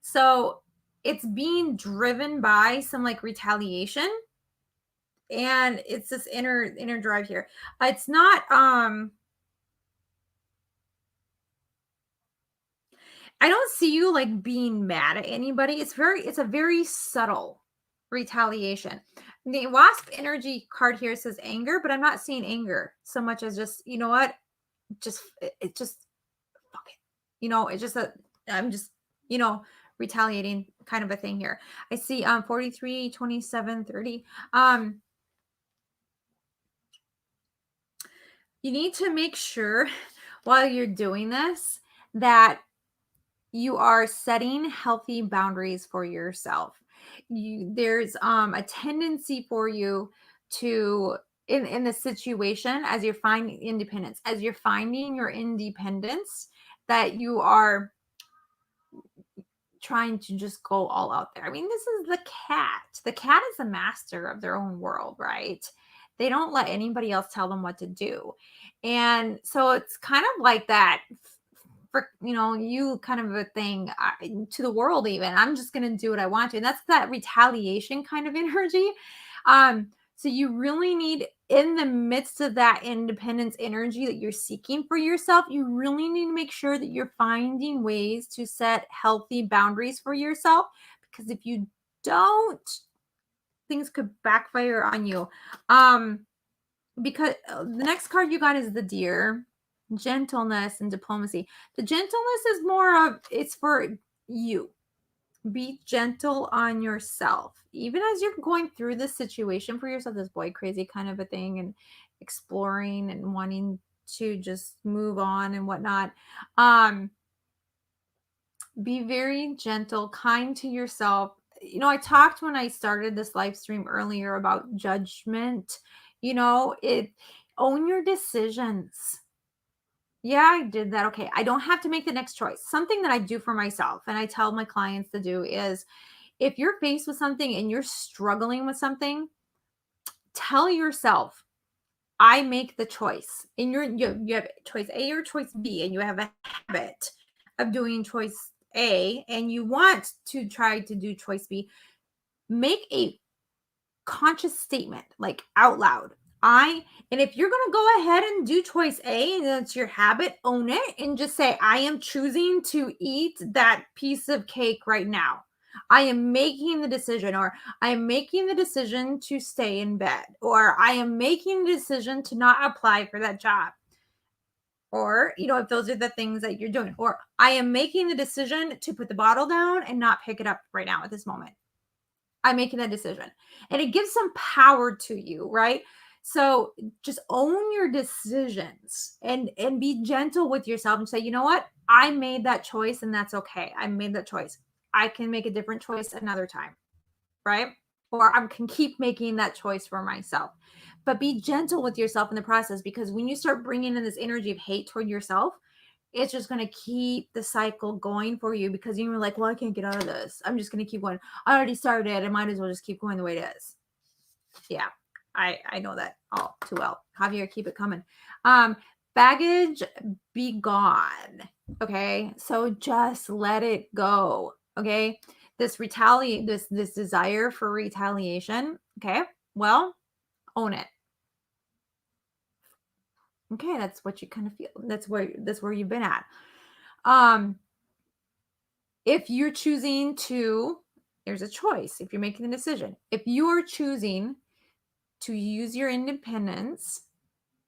So it's being driven by some like retaliation. And it's this inner drive here. It's not I don't see you like being mad at anybody. It's a very subtle retaliation. The wasp energy card here says anger, but I'm not seeing anger so much as just, you know what? It just fuck it. It's just I'm just, retaliating kind of a thing here. I see 43, 27, 30. You need to make sure while you're doing this that you are setting healthy boundaries for yourself. There's a tendency for you to in the situation as you're finding independence, as you're finding your independence, that you are trying to just go all out there. I mean, this is the cat. The cat is the master of their own world, right? They don't let anybody else tell them what to do. And so it's kind of like that for, you kind of a thing to the world. Even I'm just going to do what I want to. And that's that retaliation kind of energy. So you really need, in the midst of that independence energy that you're seeking for yourself, you really need to make sure that you're finding ways to set healthy boundaries for yourself. Because if you don't, things could backfire on you. Because the next card you got is the deer, gentleness and diplomacy. The gentleness is more of, it's for you. Be gentle on yourself, even as you're going through this situation for yourself, this boy crazy kind of a thing, and exploring and wanting to just move on and whatnot. Be very gentle, kind to yourself. I talked when I started this live stream earlier about judgment. Own your decisions. Yeah, I did that. Okay, I don't have to make the next choice. Something that I do for myself and I tell my clients to do is if you're faced with something and you're struggling with something, tell yourself, I make the choice. And you have choice A or choice B, and you have a habit of doing choice A and you want to try to do choice B. Make a conscious statement, like out loud. And if you're going to go ahead and do choice A and that's your habit, own it and just say, I am choosing to eat that piece of cake right now. I am making the decision, or I am making the decision to stay in bed, or I am making the decision to not apply for that job. Or, if those are the things that you're doing, or I am making the decision to put the bottle down and not pick it up right now at this moment. I'm making that decision. And it gives some power to you, right? So just own your decisions and be gentle with yourself and say, you know what? I made that choice and that's okay. I made that choice. I can make a different choice another time, right? Or I can keep making that choice for myself. But be gentle with yourself in the process, because when you start bringing in this energy of hate toward yourself, it's just going to keep the cycle going for you, because you're like, well, I can't get out of this. I'm just going to keep going. I already started. I might as well just keep going the way it is. Yeah, I know that all too well. Javier, keep it coming. Baggage be gone. Okay, so just let it go. Okay, this desire for retaliation. Okay, well, own it. Okay, that's what you kind of feel. That's where you've been at. If you're choosing to, there's a choice. If you're making the decision, if you are choosing to use your independence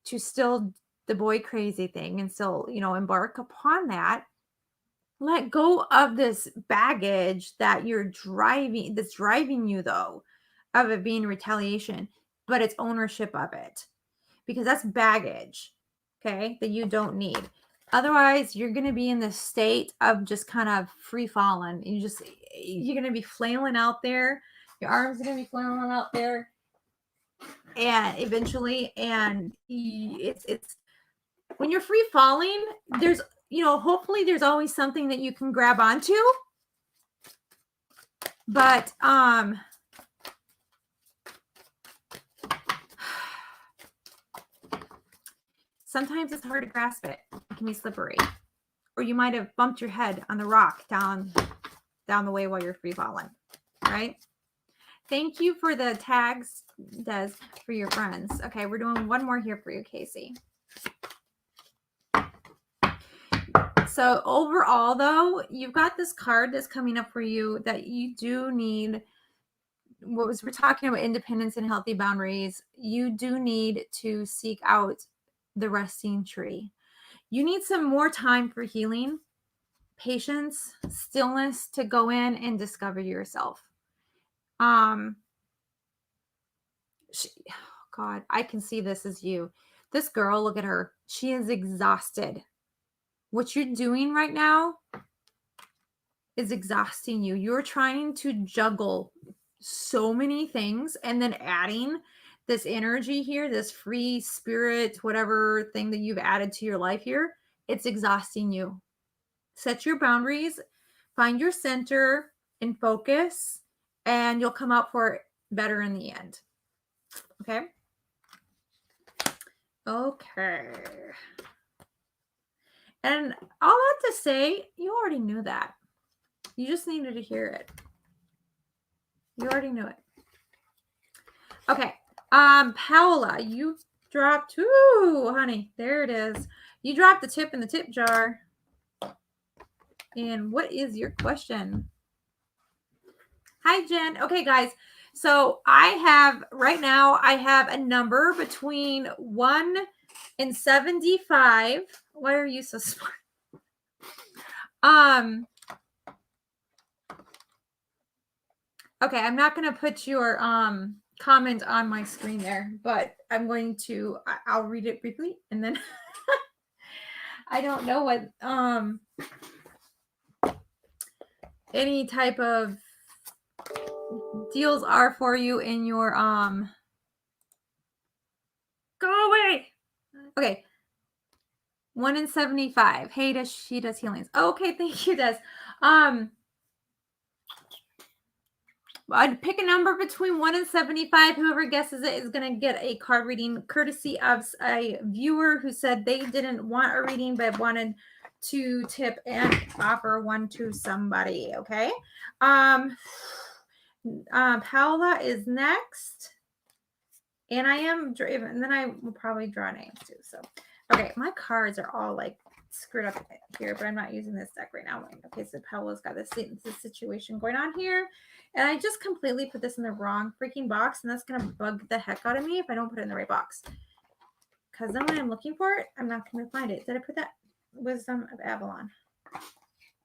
to still the boy crazy thing and still, embark upon that, let go of this baggage that's driving you, though, of it being retaliation, but it's ownership of it, because that's baggage, okay, that you don't need. Otherwise, you're going to be in this state of just kind of free falling. You're going to be flailing out there. Your arms are going to be flailing out there. And eventually, it's when you're free falling, there's, hopefully there's always something that you can grab onto. But, sometimes it's hard to grasp it. It can be slippery. Or you might have bumped your head on the rock down the way while you're free falling, right? Thank you for the tags, Des, for your friends. Okay, we're doing one more here for you, Casey. So overall, though, you've got this card that's coming up for you that you do need. We're talking about independence and healthy boundaries. You do need to seek out the resting tree. You need some more time for healing, patience, stillness to go in and discover yourself. God, I can see this as you. This girl, look at her. She is exhausted. What you're doing right now is exhausting you. You're trying to juggle so many things and then adding this energy here, this free spirit, whatever thing that you've added to your life here. It's exhausting you. Set your boundaries, find your center and focus, and you'll come out for it better in the end. Okay? Okay. And all that to say, you already knew that. You just needed to hear it. You already knew it. Okay. Paola, you dropped, ooh, honey, there it is. You dropped the tip in the tip jar. And what is your question? Hi, Jen. Okay, guys. So I have a number between 1 and 75. Why are you so smart? Okay, I'm not going to put your comment on my screen there, but I'll read it briefly, and then I don't know what any type of deals are for you in your go away. Okay. 1 in 75. Hey, she does healings. Okay, thank you, Des. I'd pick a number between 1 and 75. Whoever guesses it is going to get a card reading courtesy of a viewer who said they didn't want a reading but wanted to tip and offer one to somebody. Okay. Paola is next. And I am driven, and then I will probably draw names too. So, okay, my cards are all like screwed up here, but I'm not using this deck right now. Okay, so Paola's got this situation going on here. And I just completely put this in the wrong freaking box, and that's going to bug the heck out of me if I don't put it in the right box. Because then when I'm looking for it, I'm not going to find it. Did I put that Wisdom of Avalon?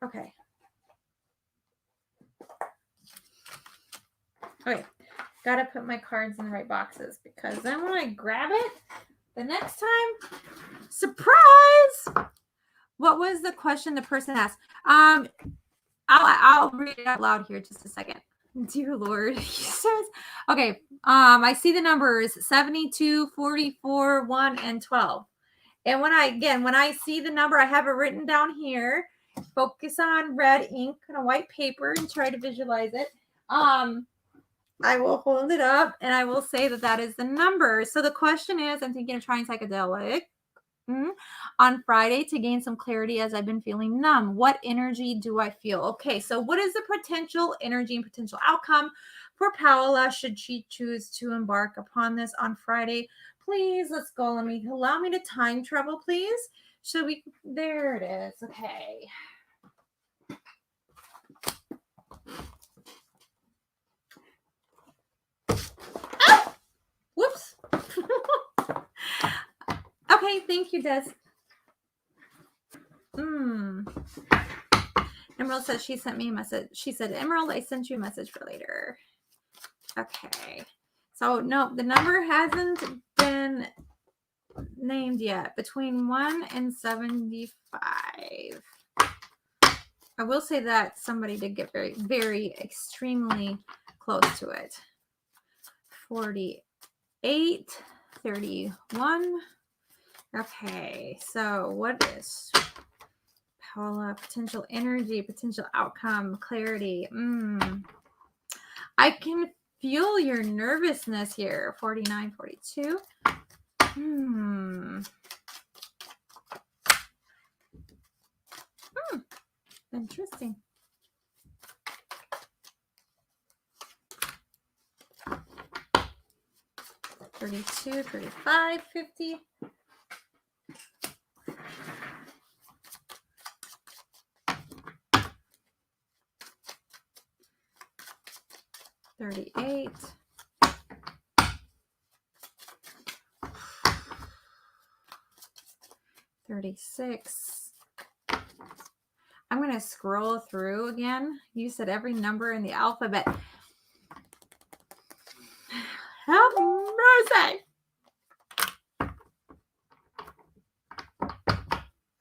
Okay. Okay. Got to put my cards in the right boxes, because then when I grab it the next time, surprise! What was the question the person asked? I'll read it out loud here just a second. Dear Lord, he says, okay, I see the numbers 72, 44, 1, and 12. And when I see the number, I have it written down here. Focus on red ink and a white paper and try to visualize it. I will hold it up and I will say that is the number. So the question is, I'm thinking of trying psychedelic on Friday to gain some clarity as I've been feeling numb. What energy do I feel? Okay, so what is the potential energy and potential outcome for Paola should she choose to embark upon this on Friday? Please, let's go. Allow me to time travel, please. Should we? There it is. Okay. Oh! Whoops. Okay, thank you, Des. Emerald says she sent me a message. She said, Emerald, I sent you a message for later. Okay. So, no, the number hasn't been named yet. Between 1 and 75. I will say that somebody did get very, very extremely close to it. 48, 31. Okay, so what is Paola? Potential energy, potential outcome, clarity. I can feel your nervousness here. 49, 42. Interesting. $32, $35, $50. $38. $36. I'm going to scroll through again. You said every number in the alphabet. Have mercy.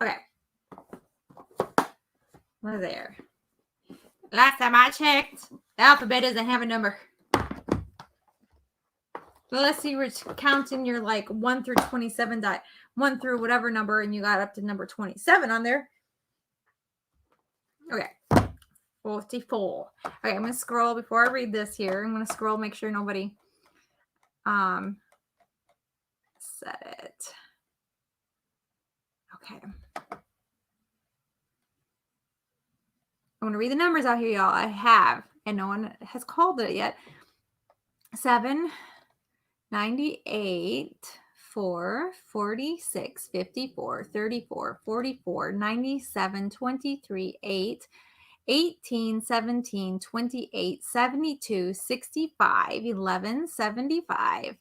Okay. What is there? Last time I checked, the alphabet doesn't have a number. Let's see, we're counting your like 1 through 27 1 through whatever number, and you got up to number 27 on there. Okay. 44. Okay, I'm going to scroll before I read this here. I'm going to scroll, make sure nobody said it. Okay. I'm going to read the numbers out here, y'all. I have, and no one has called it yet. 7, 98, 4, 46, 54, 34, 44, 97, 23, 8, 18, 17, 28, 72, 65, 11, 75,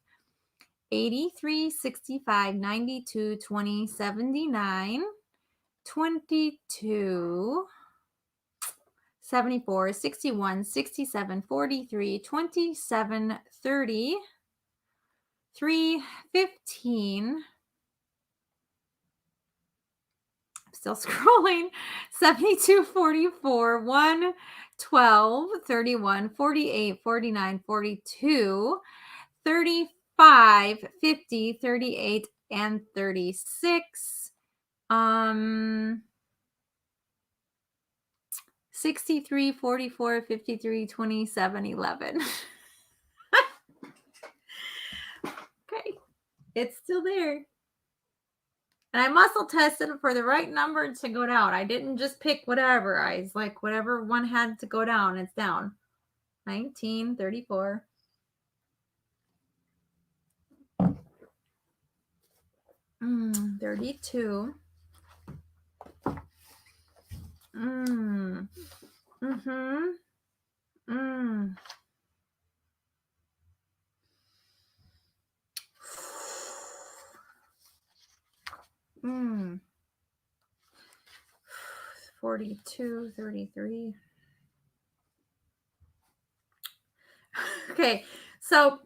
83, 65, 92, 20, 79, 22, 74, 61, 67, 43, 27, 30, 3, 15, still scrolling, 72, 44, 1, 12, 31, 48, 49, 42, 35, 50, 38, and 36. 63, 44, 53, 27, 11. Okay, it's still there. And I muscle tested for the right number to go down. I didn't just pick whatever. I was like, whatever one had to go down, it's down. 19, 34. 32. Mm. Mm-hmm. Mm. Mm. 42, 33. Okay, so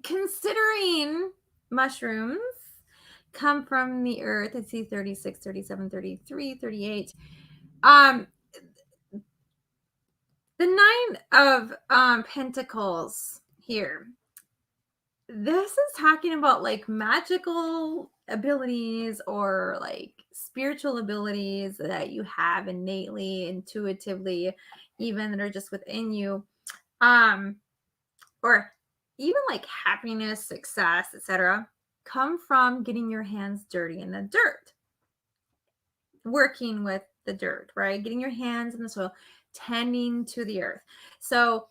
considering mushrooms come from the earth, I see 36, 37, 33, 38. The nine of pentacles here, this is talking about like magical abilities or like spiritual abilities that you have innately, intuitively, even that are just within you, or even like happiness, success, etc., come from getting your hands dirty in the dirt, working with the dirt, right? Getting your hands in the soil, tending to the earth. So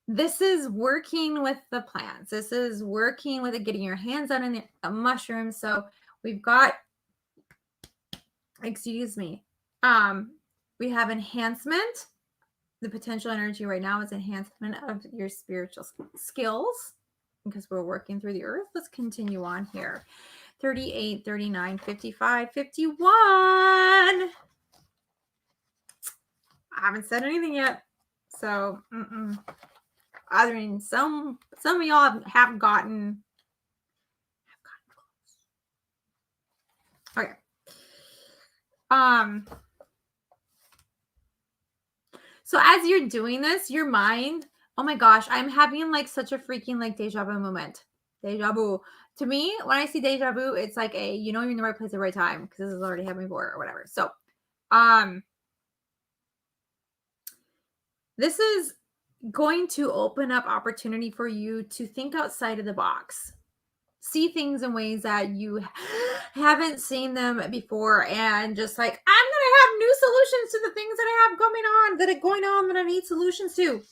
this is working with the plants. This is working with it, getting your hands on the mushrooms. So we've got, excuse me, we have enhancement. The potential energy right now is enhancement of your spiritual skills because we're working through the earth. Let's continue on here. 38, 39, 55, 51. I haven't said anything yet. So, other than some of y'all have gotten close. Okay. So as you're doing this, your mind, oh my gosh, I'm having like such a freaking like deja vu moment. Deja vu. To me, when I see deja vu, it's like a, you know, you're in the right place at the right time because this has already happened before or whatever. So, this is going to open up opportunity for you to think outside of the box. See things in ways that you haven't seen them before, and just like, I'm gonna have new solutions to the things that I have going on that I need solutions to.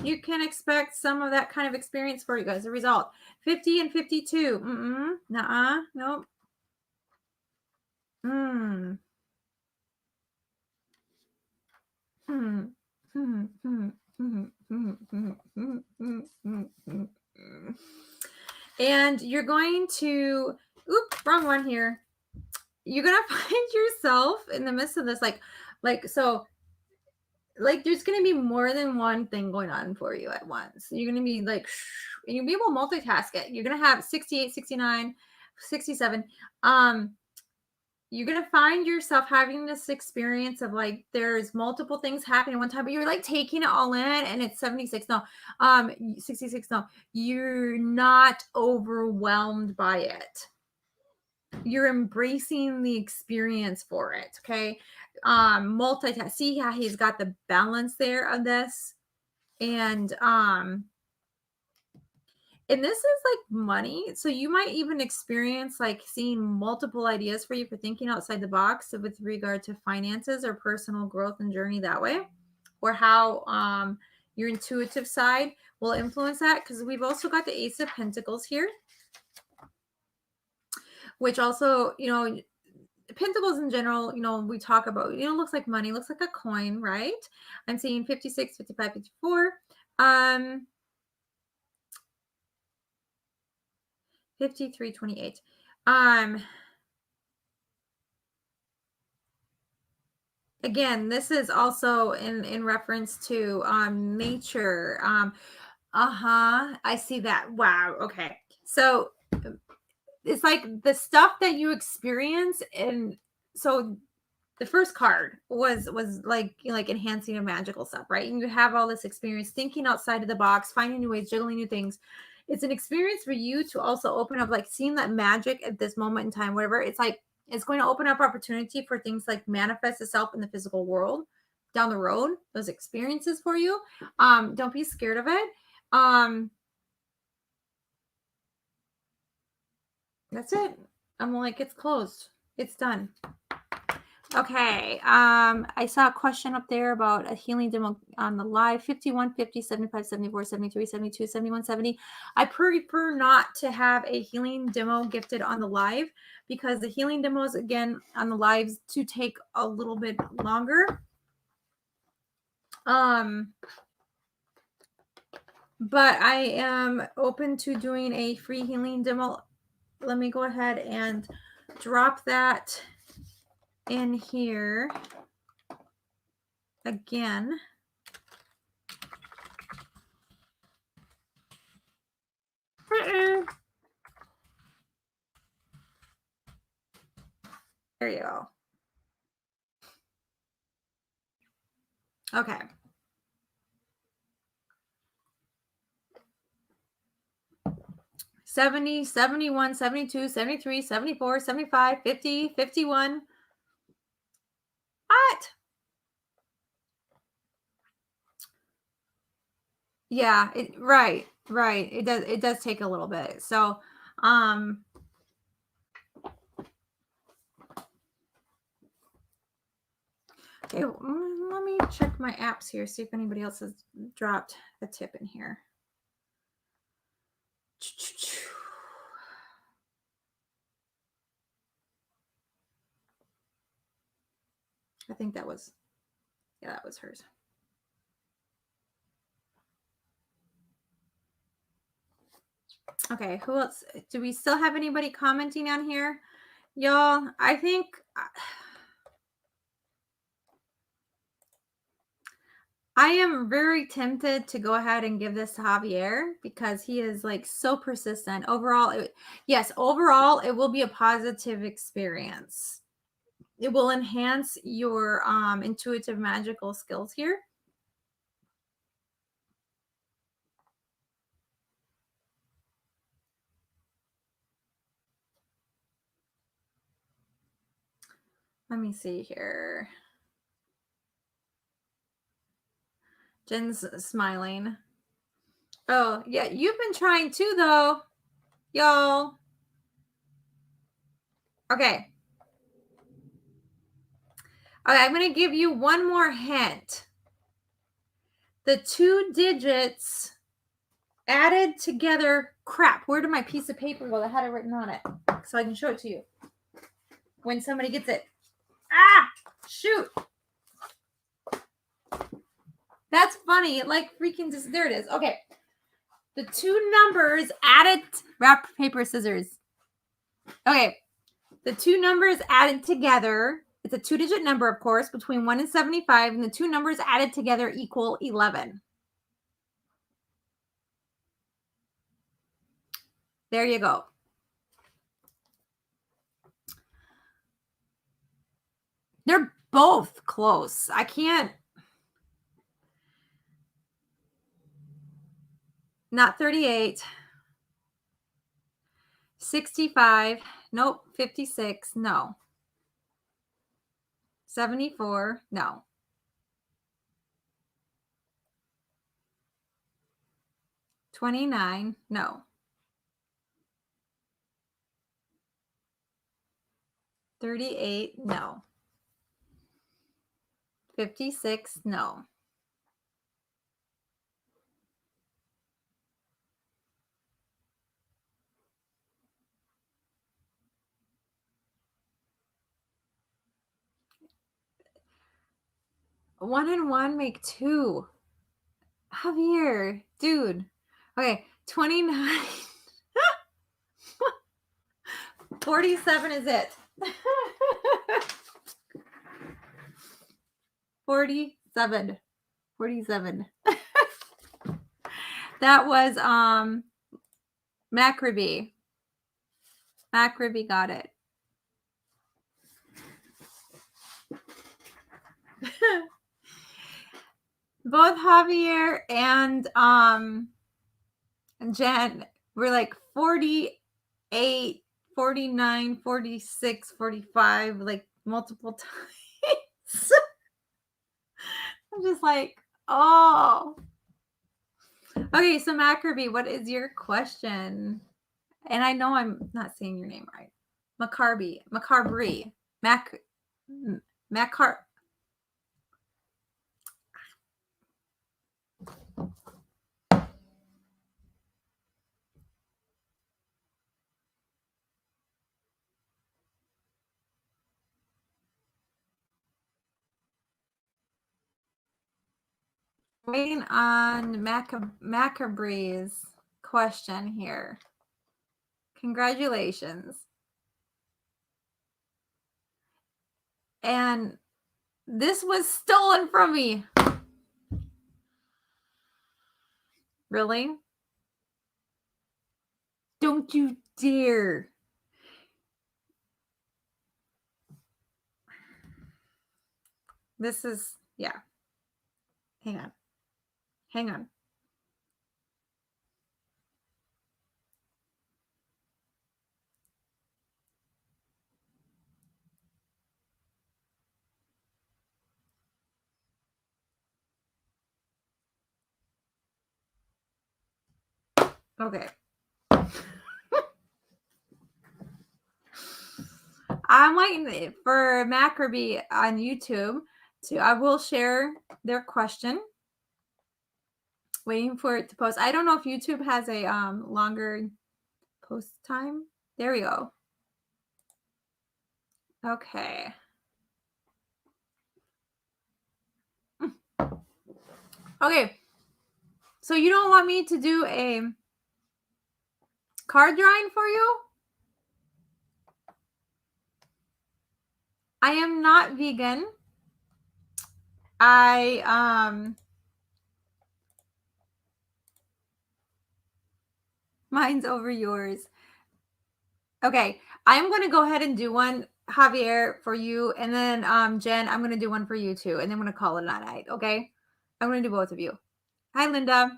You can expect some of that kind of experience for you guys. The result 50 and 52. Nope. And you're going to, wrong one here. You're going to find yourself in the midst of this, so there's going to be more than one thing going on for you at once. You're going to be like, you'll be able to multitask it. You're going to have 68, 69, 67. You're going to find yourself having this experience of like, there's multiple things happening at one time, but you're like taking it all in, and it's 76. No, 66. No, you're not overwhelmed by it. You're embracing the experience for it. Okay. Multitask. See how he's got the balance there of this. And this is like money. So you might even experience like seeing multiple ideas for you for thinking outside the box with regard to finances or personal growth and journey that way, or how your intuitive side will influence that. Because we've also got the Ace of Pentacles here, which also, you know, Pentacles in general, you know, we talk about, you know, looks like money, looks like a coin, right? I'm seeing 56, 55, 54. 53, 28. Again, this is also in reference to nature. I see that. Wow. Okay. So it's like the stuff that you experience. And so the first card was like enhancing a magical stuff, right? And you have all this experience thinking outside of the box, finding new ways, juggling new things. It's an experience for you to also open up, like seeing that magic at this moment in time, whatever. It's like It's going to open up opportunity for things like manifest itself in the physical world down the road, those experiences for you. Don't be scared of it. That's it. I'm like, it's closed. It's done. Okay. I saw a question up there about a healing demo on the live 51, 50, 75, 74, 73, 72, 71, 70. I prefer not to have a healing demo gifted on the live because the healing demos, again, on the lives to take a little bit longer. But I am open to doing a free healing demo. Let me go ahead and drop that in here again. There you go. Okay. $70, $71, $72, $73, $74, $75, $50, $51. What? Yeah, right. It does take a little bit. So, okay, let me check my apps here, see if anybody else has dropped a tip in here. I think that was hers. Okay, who else? Do we still have anybody commenting on here? Y'all, I think I am very tempted to go ahead and give this to Javier because he is like so persistent. Overall, overall, it will be a positive experience. It will enhance your intuitive magical skills here. Let me see here. Jen's smiling. Oh, yeah, you've been trying too, though, y'all. Okay. Okay, I'm going to give you one more hint. The 2 digits added together. Crap, where did my piece of paper go that had it written on it? So I can show it to you when somebody gets it. Ah, shoot. That's funny. It like freaking just, there it is. Okay. The 2 numbers added, rock, paper, scissors. Okay. The 2 numbers added together, it's a 2-digit number, of course, between 1 and 75, and the 2 numbers added together equal 11. There you go. They're both close. I can't. Not 38. 65. Nope. 56. No. 74. No. 29. No. 38. No. 56. No. One and one make 2. Javier, dude. Okay, 29. 47 is it. 47. 47. That was Macroby. Macroby got it. Both Javier and Jen were like 48, 49, 46, 45, like multiple times. I'm just like, oh. Okay, so Macrobee, what is your question? And I know I'm not saying your name right. Macarbee. Macar. Waiting on Macabree's question here. Congratulations. And this was stolen from me. Really? Don't you dare. This is, yeah. Hang on. Hang on. Okay. I'm waiting for Macrobee on YouTube I will share their question. Waiting for it to post. I don't know if YouTube has a longer post time. There we go. Okay. Okay. So you don't want me to do a card drawing for you? I am not vegan. Mine's over yours. Okay, I'm going to go ahead and do one, Javier, for you, and then Jen, I'm going to do one for you too, and then I'm going to call it a night, okay? I'm going to do both of you. Hi, Linda.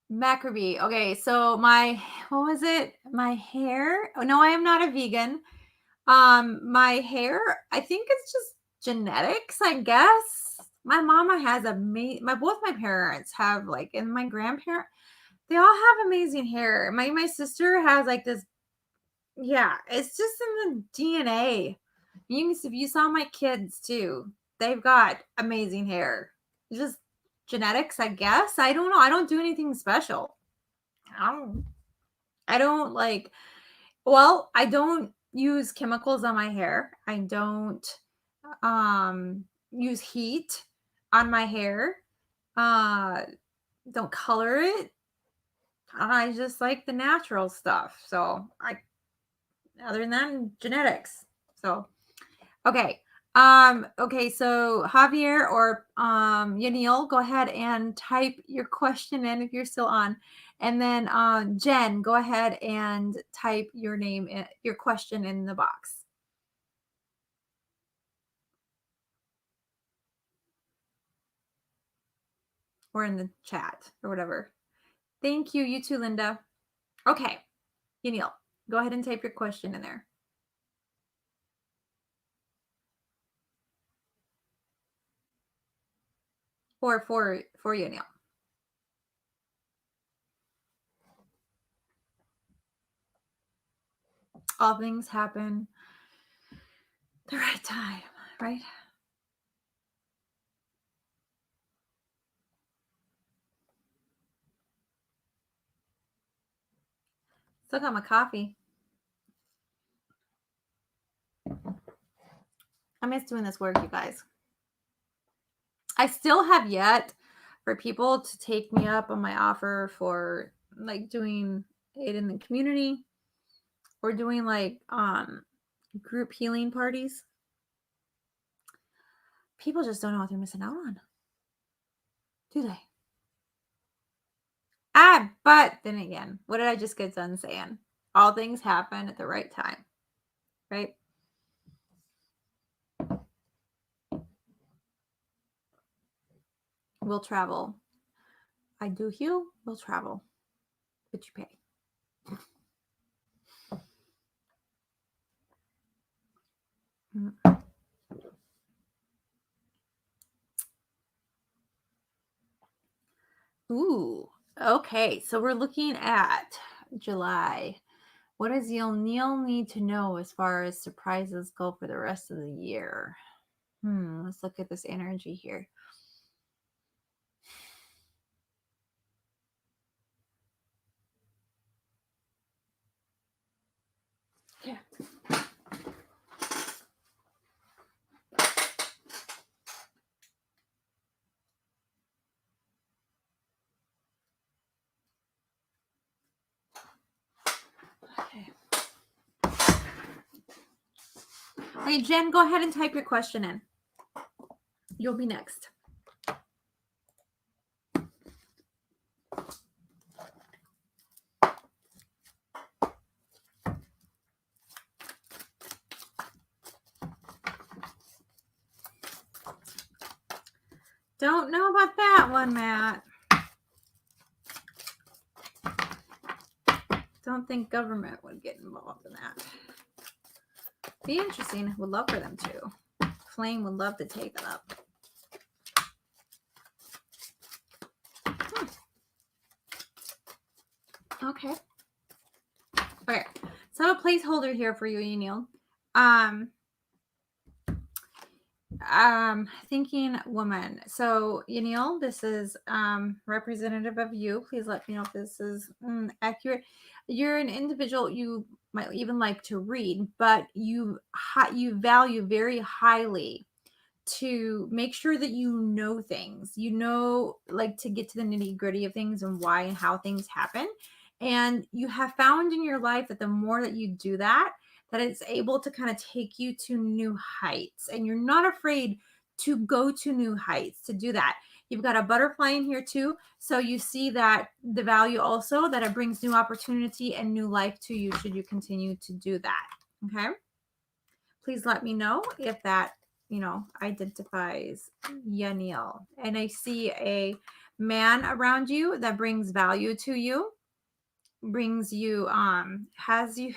Macrobee. Okay, so what was it? My hair. Oh, no, I am not a vegan. My hair, I think it's just genetics, I guess. My mama has both my parents have like, and my grandparent, they all have amazing hair. My sister has like this, yeah, it's just in the DNA. If you saw my kids too, they've got amazing hair. Just genetics, I guess. I don't know. I don't do anything special. I don't like, well, I don't use chemicals on my hair. I don't use heat on my hair. Don't color it. I just like the natural stuff. So other than that, genetics. So okay. Okay, so Javier or Yanil, go ahead and type your question in if you're still on. And then Jen, go ahead and type your your question in the box. Or in the chat or whatever. Thank you. You too, Linda. Okay. Yanil, go ahead and type your question in there. Or for Yanil. All things happen the right time, right? Still got my coffee. I miss doing this work, you guys. I still have yet for people to take me up on my offer for like doing it in the community or doing like group healing parties. People just don't know what they're missing out on, do they? But then again, what did I just get done saying? All things happen at the right time, right? We'll travel I do heal, we'll travel, but you pay. Ooh, okay. So we're looking at July. What does Neil need to know as far as surprises go for the rest of the year? Let's look at this energy here. Yeah. Okay. Okay, Jen, go ahead and type your question in. You'll be next. Don't know about that one, Matt. Don't think government would get involved in that. Be interesting. Would love for them to. Flame would love to take it up. Okay. Okay. So I have a placeholder here for you, Neil. Thinking woman. So Neil, this is representative of you. Please let me know if this is accurate. You're an individual you might even like to read, but you value very highly to make sure that you know things. You know, like to get to the nitty-gritty of things and why and how things happen. And you have found in your life that the more that you do that it's able to kind of take you to new heights. And you're not afraid to go to new heights to do that. You've got a butterfly in here too. So you see that the value also that it brings new opportunity and new life to you should you continue to do that. Okay. Please let me know if that, identifies Neil. And I see a man around you that brings value to you, brings you, has you,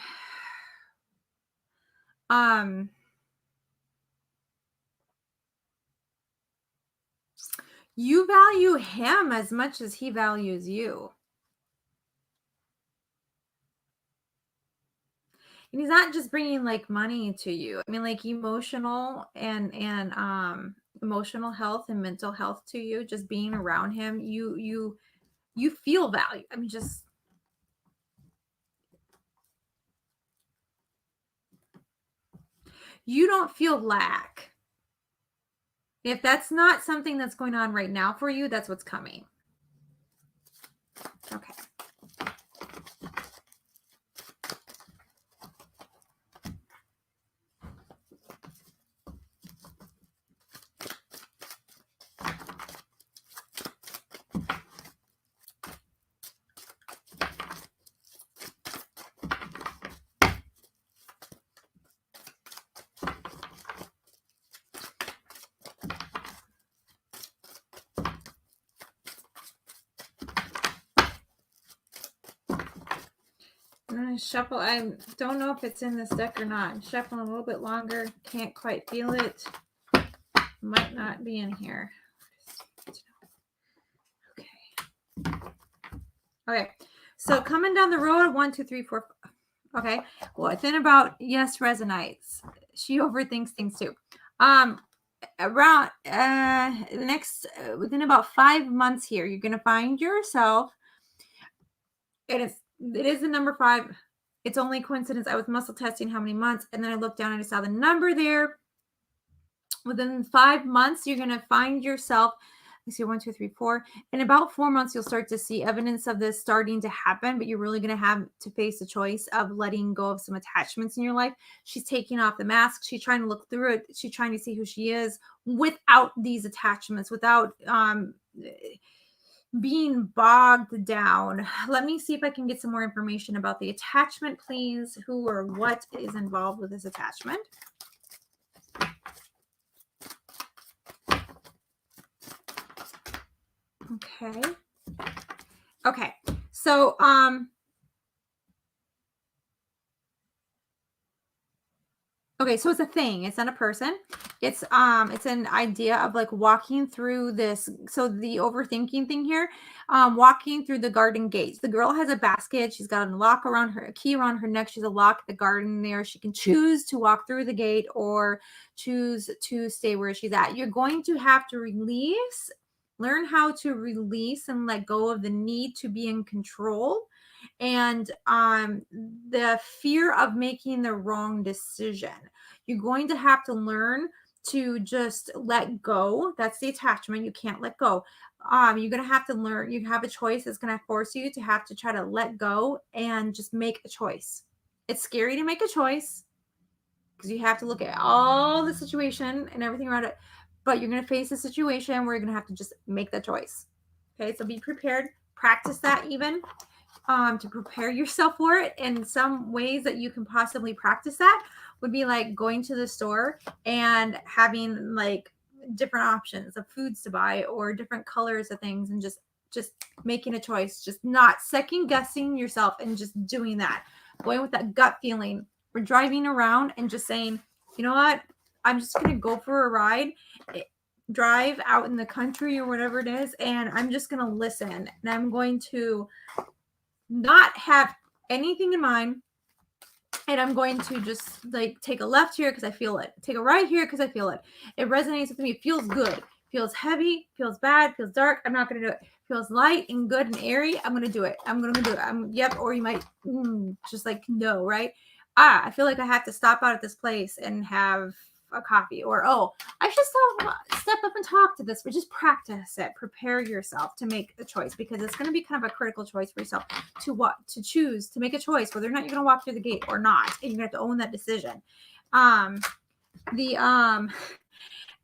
you value him as much as he values you. And he's not just bringing like money to you. I mean, like emotional and emotional health and mental health to you. Just being around him, you feel value. I mean, just you don't feel lack. If that's not something that's going on right now for you, that's what's coming. Okay. I'm going to shuffle. I don't know if it's in this deck or not. I'm shuffling a little bit longer. Can't quite feel it. Might not be in here. Okay. Okay. So coming down the road, 1, 2, 3, 4. Okay. Well, then about yes resonates. She overthinks things too. Around within about 5 months here, you're going to find yourself. It is the number 5. It's only coincidence. I was muscle testing how many months, and then I looked down and I saw the number there. Within 5 months, you're going to find yourself. Let's see, 1, 2, 3, 4. In about 4 months, you'll start to see evidence of this starting to happen, but you're really going to have to face the choice of letting go of some attachments in your life. She's taking off the mask. She's trying to look through it. She's trying to see who she is without these attachments, without being bogged down. Let me see if I can get some more information about the attachment, please. Who or what is involved with this attachment? Okay. Okay. So, okay, so it's a thing. It's not a person. It's an idea of like walking through this. So the overthinking thing here, walking through the garden gates. The girl has a basket. She's got a lock around her, a key around her neck. She's a lock at the garden there. She can choose to walk through the gate or choose to stay where she's at. You're going to have to learn how to release and let go of the need to be in control and the fear of making the wrong decision. You're going to have to learn to just let go. That's the attachment. You can't let go. You're gonna have to learn. You have a choice that's gonna force you to have to try to let go and just make a choice. It's scary to make a choice because you have to look at all the situation and everything around it. But you're gonna face a situation where you're gonna have to just make the choice. Okay, so be prepared. Practice that even to prepare yourself for it. And some ways that you can possibly practice that would be like going to the store and having like different options of foods to buy or different colors of things and just making a choice, just not second guessing yourself and just doing that, going with that gut feeling. We're driving around and just saying, you know what, I'm just going to go for a ride, drive out in the country or whatever it is, and I'm just going to listen and I'm going to not have anything in mind, and I'm going to just like take a left here because I feel it, take a right here because I feel it. It resonates with me. It feels good, feels heavy, feels bad, feels dark. I'm not going to do it. Feels light and good and airy. I'm going to do it. I'm going to do it. Yep. Or you might just like no, right? I feel like I have to stop out at this place and have a coffee, or oh, I should step up and talk to this, but just practice it. Prepare yourself to make a choice because it's going to be kind of a critical choice for yourself to choose to make a choice whether or not you're going to walk through the gate or not, and you're going to have to own that decision. Um, the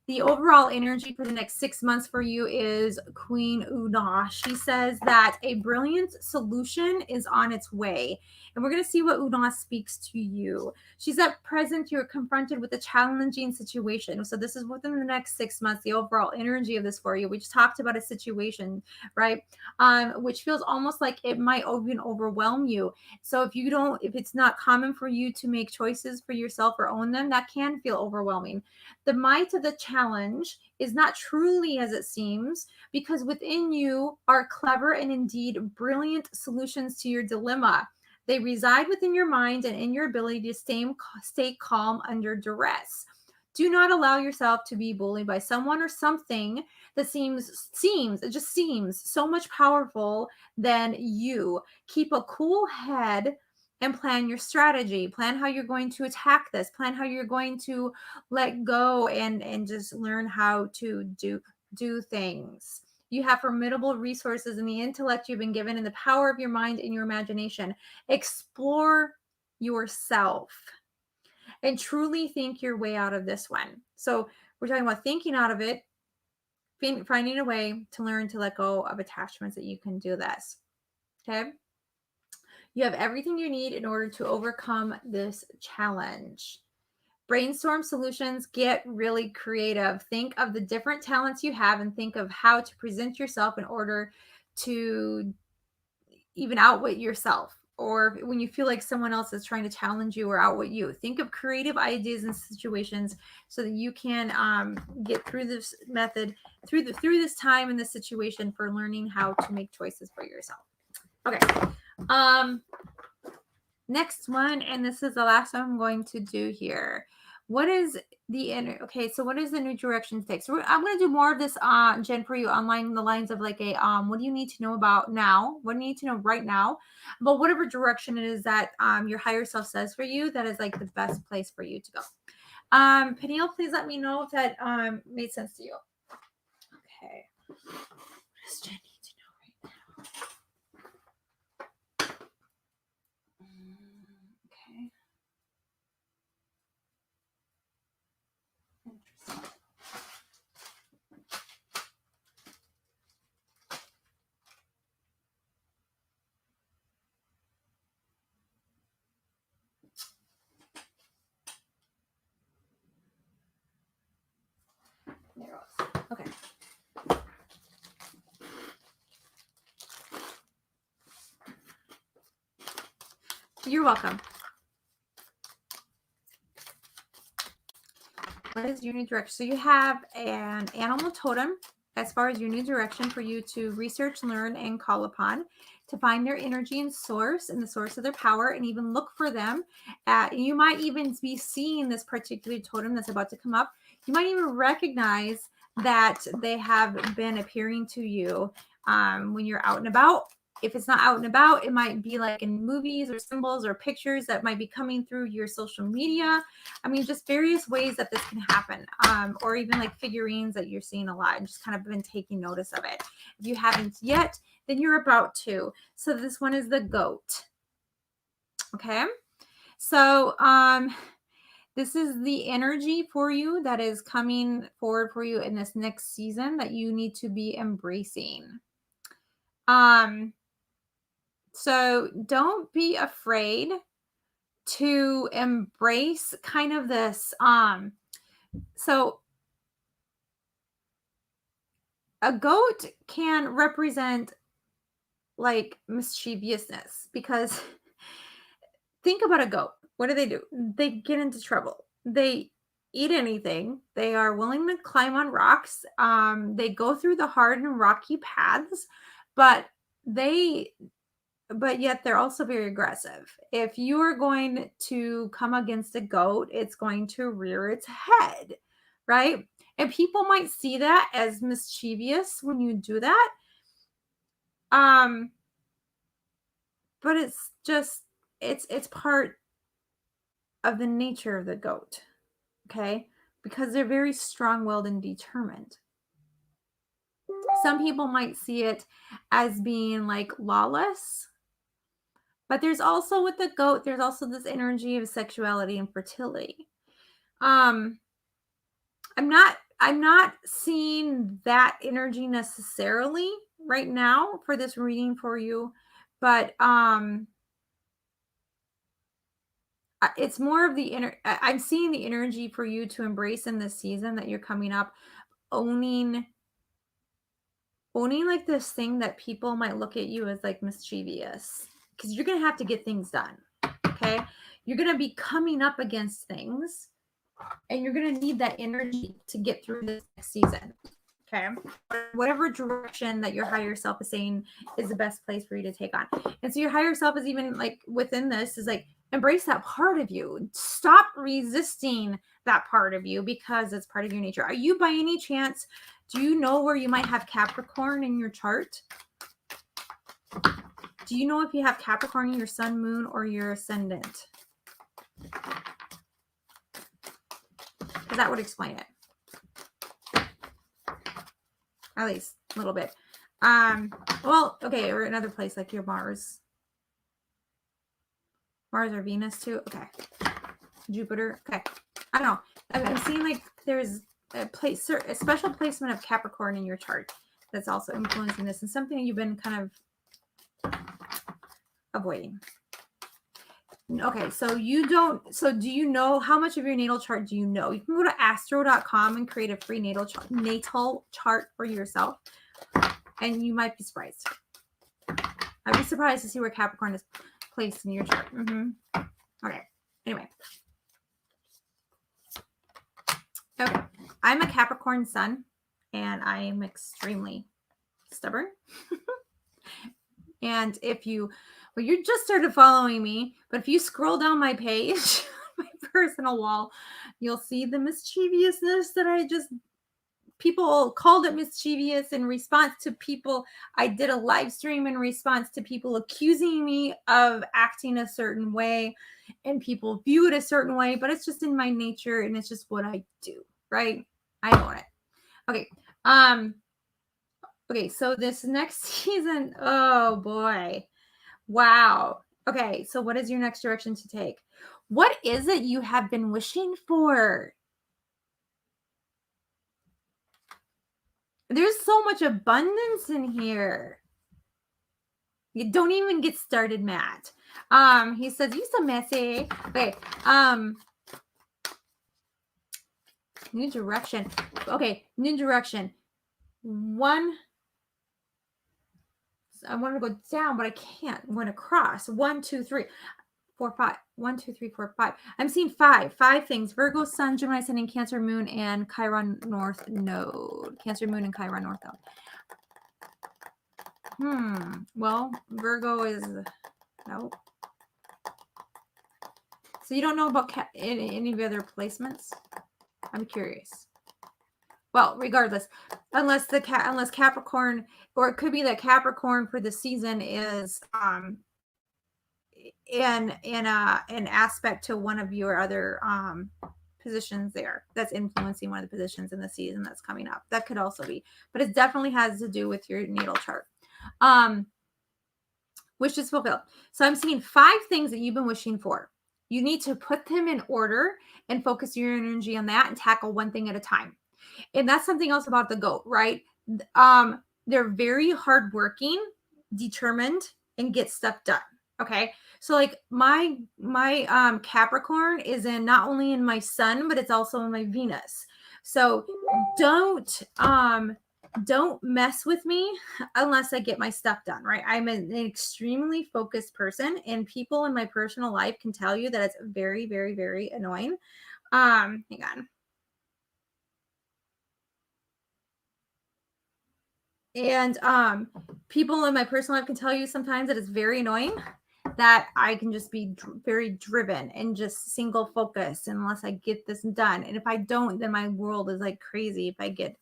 the overall energy for the next 6 months for you is Queen Una. She says that a brilliant solution is on its way. And we're going to see what Una speaks to you. She's at present, you're confronted with a challenging situation. So this is within the next 6 months, the overall energy of this for you. We just talked about a situation, right? Which feels almost like it might even overwhelm you. So if it's not common for you to make choices for yourself or own them, that can feel overwhelming. The might of the challenge is not truly as it seems, because within you are clever and indeed brilliant solutions to your dilemma. They reside within your mind and in your ability to stay calm under duress. Do not allow yourself to be bullied by someone or something that it just seems so much powerful than you. Keep a cool head and plan your strategy. Plan how you're going to attack this. Plan how you're going to let go and just learn how to do things. You have formidable resources in the intellect you've been given and the power of your mind and your imagination. Explore yourself and truly think your way out of this one. So we're talking about thinking out of it, finding a way to learn to let go of attachments that you can do this. Okay. You have everything you need in order to overcome this challenge. Brainstorm solutions, get really creative. Think of the different talents you have and think of how to present yourself in order to even outwit yourself. Or when you feel like someone else is trying to challenge you or outwit you, think of creative ideas and situations so that you can get through this method, through this time in this situation for learning how to make choices for yourself. Okay. Next one, and this is the last one I'm going to do here. What is what is the new direction take? So I'm going to do more of this, Jen, for you online the lines of like a, what do you need to know about now? What do you need to know right now? But whatever direction it is that your higher self says for you, that is like the best place for you to go. Peniel, please let me know if that made sense to you. Okay. What does Jen need to know right now? Okay. Interesting. There it goes. Okay. You're welcome. What is your new direction? So you have an animal totem as far as your new direction for you to research, learn, and call upon to find their energy and source and the source of their power, and even look for them. You might even be seeing this particular totem that's about to come up. You might even recognize that they have been appearing to you when you're out and about. If it's not out and about, it might be like in movies or symbols or pictures that might be coming through your social media. I mean, just various ways that this can happen, or even like figurines that you're seeing a lot and just kind of been taking notice of it. If you haven't yet, then you're about to. So this one is the goat. Okay. So this is the energy for you that is coming forward for you in this next season that you need to be embracing. So don't be afraid to embrace kind of this. So a goat can represent like mischievousness, because think about a goat. What do? They get into trouble. They eat anything. They are willing to climb on rocks. They go through the hard and rocky paths, but yet they're also very aggressive. If you are going to come against a goat, it's going to rear its head, right? And people might see that as mischievous when you do that. But it's just it's part of the nature of the goat, okay? Because they're very strong-willed and determined. Some people might see it as being like lawless, but there's also with the goat, there's also this energy of sexuality and fertility. I'm not seeing that energy necessarily right now for this reading for you, but it's more of the I'm seeing the energy for you to embrace in this season that you're coming up, owning like this thing that people might look at you as like mischievous, because you're going to have to get things done. Okay. You're going to be coming up against things, and you're going to need that energy to get through this next season. Okay. Whatever direction that your higher self is saying is the best place for you to take on. And so your higher self is even like within this is like, embrace that part of you. Stop resisting that part of you because it's part of your nature. Are you by any chance, do you know where you might have Capricorn in your chart? Do you know if you have Capricorn in your sun, moon, or your ascendant? Because that would explain it. At least a little bit. Well, okay, or another place like your Mars. Mars or Venus too. Okay. Jupiter. Okay. I don't know. I'm seeing like there's a special placement of Capricorn in your chart that's also influencing this, and something you've been kind of avoiding. Okay, so do you know how much of your natal chart do you know? You can go to astro.com and create a free natal chart for yourself, and you might be surprised. I'd be surprised to see where Capricorn is placed in your chart. Okay, anyway. Okay, I'm a Capricorn sun, and I am extremely stubborn. And if you just started following me, but if you scroll down my page, my personal wall, you'll see the mischievousness that people called it mischievous in response to people. I did a live stream in response to people accusing me of acting a certain way, and people view it a certain way, but it's just in my nature and it's just what I do, right? I own it. Okay. Okay, so this next season, oh boy. Wow. Okay, so what is your next direction to take? What is it you have been wishing for? There's so much abundance in here. You don't even get started, Matt. He says, you so messy. Okay, new direction. Okay, new direction. I want to go down, but I can't. I'm going to cross. 1, 2, 3. 4, 5. 1, 2, 3, 4, 5. I'm seeing 5 things: Virgo, Sun, Gemini, Sun, and Cancer, Moon, and Chiron North Node. Cancer, Moon, and Chiron North Node. Well, Virgo is no. So you don't know about any of the other placements? I'm curious. Well, regardless, unless Capricorn, or it could be that Capricorn for the season is in an aspect to one of your other positions there that's influencing one of the positions in the season that's coming up. That could also be, but it definitely has to do with your natal chart. Wishes fulfilled. So I'm seeing 5 things that you've been wishing for. You need to put them in order and focus your energy on that and tackle one thing at a time. And that's something else about the goat, right? They're very hardworking, determined, and get stuff done. Okay. So like my Capricorn is in not only in my sun, but it's also in my Venus. So don't mess with me unless I get my stuff done, right? I'm an extremely focused person, and people in my personal life can tell you that it's very, very, very annoying. Hang on. And people in my personal life can tell you sometimes that it's very annoying that I can just be very driven and just single focused unless I get this done. And if I don't, then my world is like crazy. If I get,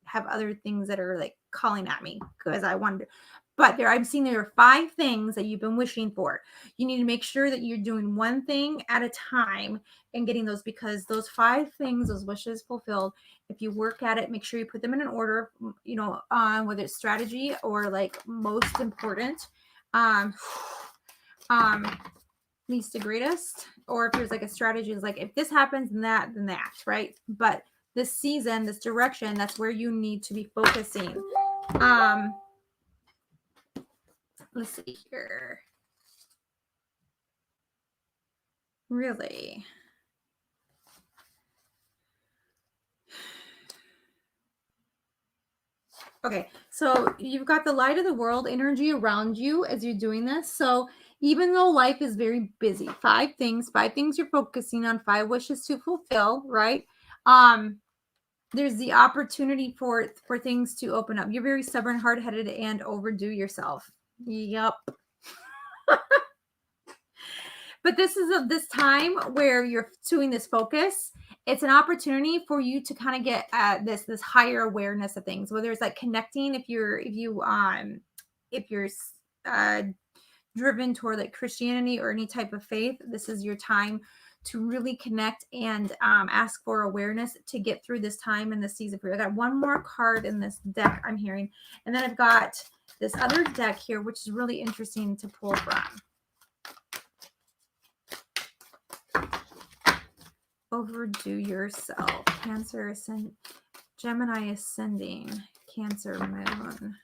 have other things that are like calling at me because I wonder. But I'm seeing there are 5 things that you've been wishing for. You need to make sure that you're doing one thing at a time and getting those, because those 5 things, those wishes fulfilled, if you work at it, make sure you put them in an order, whether it's strategy or like most important, least to greatest, or if there's like a strategy is like, if this happens, then that, right? But this season, this direction, that's where you need to be focusing. Let's see here. Really? Okay, so you've got the light of the world energy around you as you're doing this. So even though life is very busy, 5 things you're focusing on, 5 wishes to fulfill, right? There's the opportunity for things to open up. You're very stubborn, hard-headed, and overdo yourself. Yep. But this is this time where you're doing this focus. It's an opportunity for you to kind of get this higher awareness of things, whether it's like connecting, if you're driven toward like Christianity or any type of faith, this is your time to really connect and ask for awareness to get through this time in the season for you. I got one more card in this deck I'm hearing, and then I've got this other deck here, which is really interesting to pull from. Overdo yourself. Cancer Gemini ascending. Cancer moon.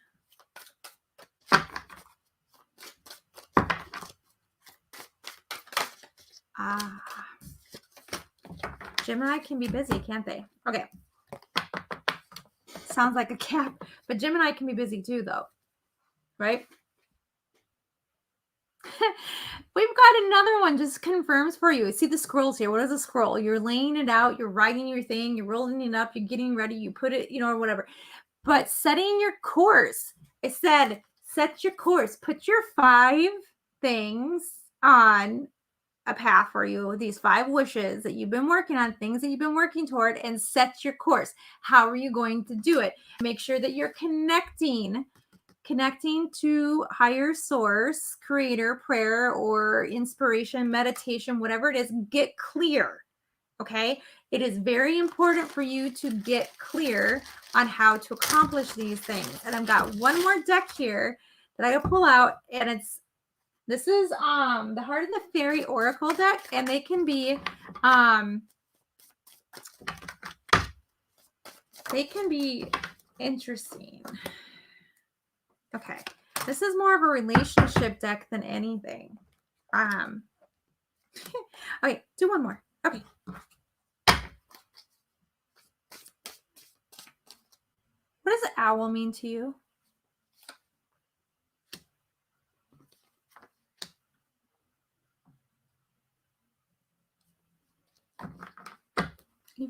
Gemini can be busy, can't they? Okay. Sounds like a cap, but Gemini can be busy too, though. Right? We've got another one, just confirms for you. See the scrolls here. What is a scroll? You're laying it out, you're writing your thing, you're rolling it up, you're getting ready, you put it, or whatever. But setting your course. I said, set your course. Put your 5 things on a path for you, these 5 wishes that you've been working on, things that you've been working toward, and set your course. How are you going to do it? Make sure that you're connecting to higher source, creator, prayer, or inspiration, meditation, whatever it is. Get clear. Okay. It is very important for you to get clear on how to accomplish these things. And I've got one more deck here that I gotta pull out, and this is the Heart of the Fairy Oracle deck, and they can be interesting. Okay, this is more of a relationship deck than anything. Okay, do one more. Okay. What does owl mean to you?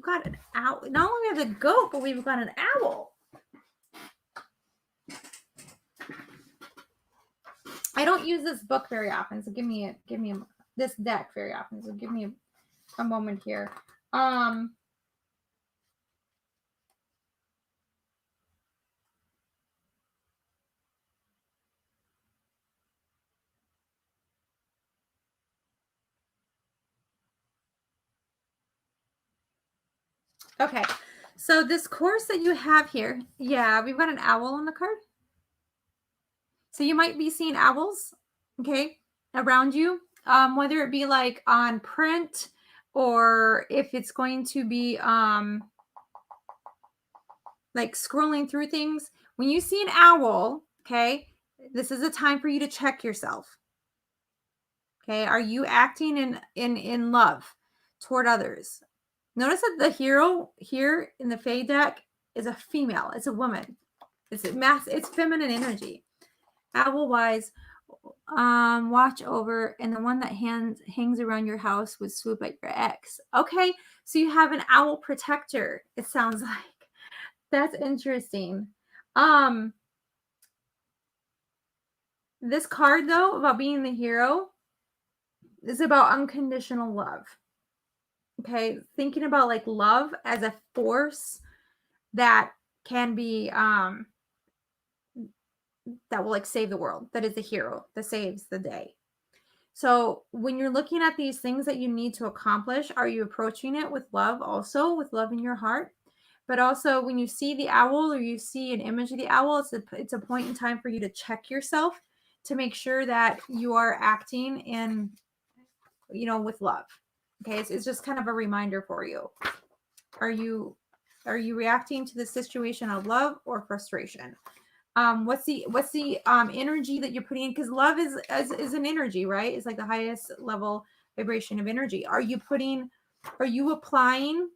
got an owl. Not only we have the goat, but we've got an owl. I don't use this book very often, so give me this deck very often. So give me a moment here. Okay, so this course that you have here, yeah, we've got an owl on the card. So you might be seeing owls, okay, around you, whether it be like on print or if it's going to be like scrolling through things. When you see an owl, okay, this is a time for you to check yourself. Okay, are you acting in love toward others? Notice that the hero here in the Fae deck is a female. It's a woman. It's feminine energy. Owl wise, watch over, and the one that hangs around your house would swoop at your ex. Okay, so you have an owl protector. It sounds like that's interesting. This card though about being the hero is about unconditional love. Okay, thinking about like love as a force that can be that will like save the world, that is the hero that saves the day. So when you're looking at these things that you need to accomplish, are you approaching it with love, also with love in your heart? But also when you see the owl or you see an image of the owl, it's a point in time for you to check yourself to make sure that you are acting in, with love. Okay, it's just kind of a reminder for you. Are you reacting to the situation of love or frustration? What's the energy that you're putting in? Because love is an energy, right? It's like the highest level vibration of energy. Are you applying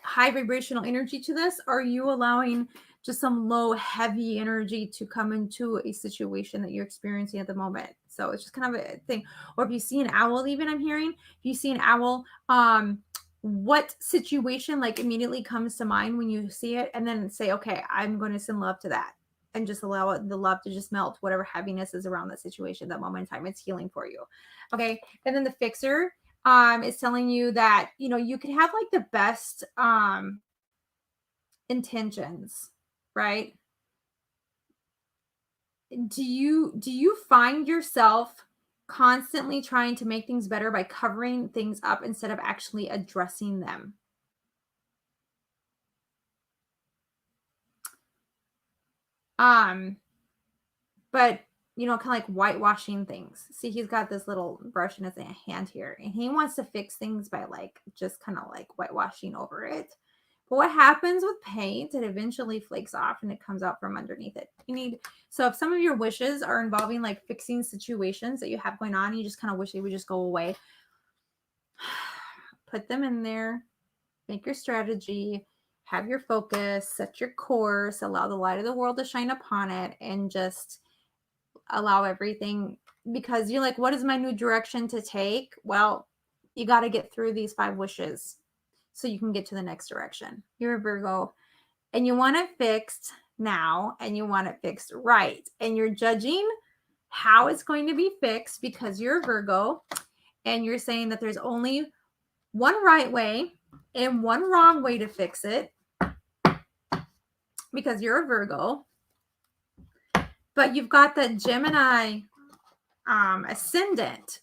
high vibrational energy to this? Or are you allowing just some low, heavy energy to come into a situation that you're experiencing at the moment? So it's just kind of a thing. Or if you see an owl, even I'm hearing, if you see an owl, what situation like immediately comes to mind when you see it, and then say, okay, I'm going to send love to that, and just allow the love to just melt whatever heaviness is around that situation, that moment in time. It's healing for you. Okay. And then the fixer is telling you that, you can have like the best intentions, right? Do you find yourself constantly trying to make things better by covering things up instead of actually addressing them? But kind of like whitewashing things. See, he's got this little brush in his hand here, and he wants to fix things by like just kind of like whitewashing over it. But what happens with paint, it eventually flakes off and it comes out from underneath it. So if some of your wishes are involving like fixing situations that you have going on, you just kind of wish they would just go away. Put them in there, make your strategy, have your focus, set your course, allow the light of the world to shine upon it, and just allow everything, because you're like, what is my new direction to take? Well, you got to get through these 5 wishes so you can get to the next direction. You're a Virgo and you want it fixed now, and you want it fixed right. And you're judging how it's going to be fixed because you're a Virgo, and you're saying that there's only one right way and one wrong way to fix it because you're a Virgo. But you've got that Gemini ascendant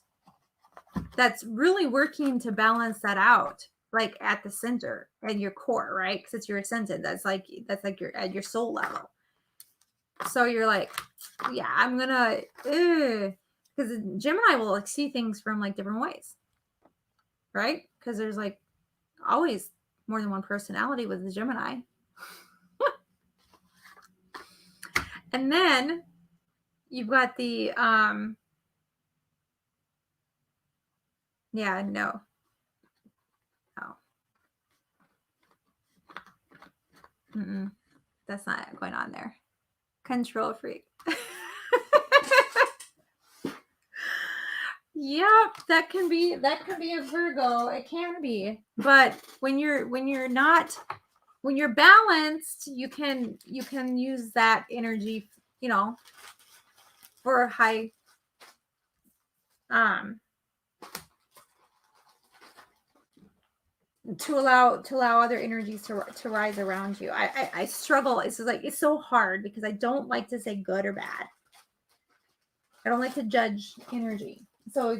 that's really working to balance that out, like at the center and your core, right? Because it's your ascendant. That's like your at your soul level. So you're like, yeah, I'm gonna, because Gemini will like see things from like different ways, right? Because there's like always more than one personality with the Gemini. And then you've got the yeah, no. That's not going on there. Control freak. Yep, that can be a Virgo. It can be. But when you're balanced, you can use that energy, for high um to allow other energies to rise around you. I struggle. It's so hard because I don't like to say good or bad. I don't like to judge energy. So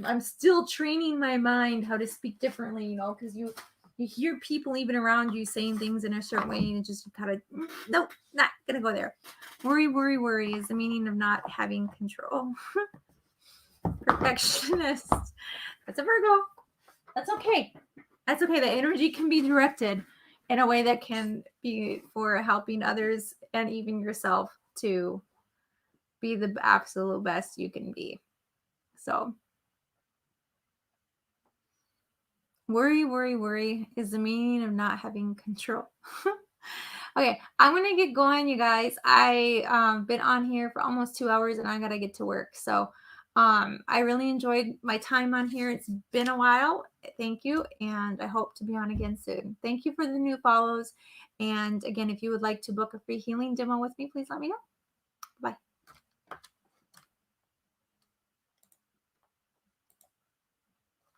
I'm still training my mind how to speak differently, because you hear people even around you saying things in a certain way, and it just kind of nope, not gonna go there. Worry is the meaning of not having control. Perfectionist. That's a Virgo. That's okay. That's okay. The energy can be directed in a way that can be for helping others and even yourself to be the absolute best you can be. So worry is the meaning of not having control. Okay, I'm gonna get going, you guys. I been on here for almost 2 hours and I gotta get to work. So I really enjoyed my time on here. It's been a while. Thank you, and I hope to be on again soon. Thank you for the new follows. And again, if you would like to book a free healing demo with me, please let me know. Bye.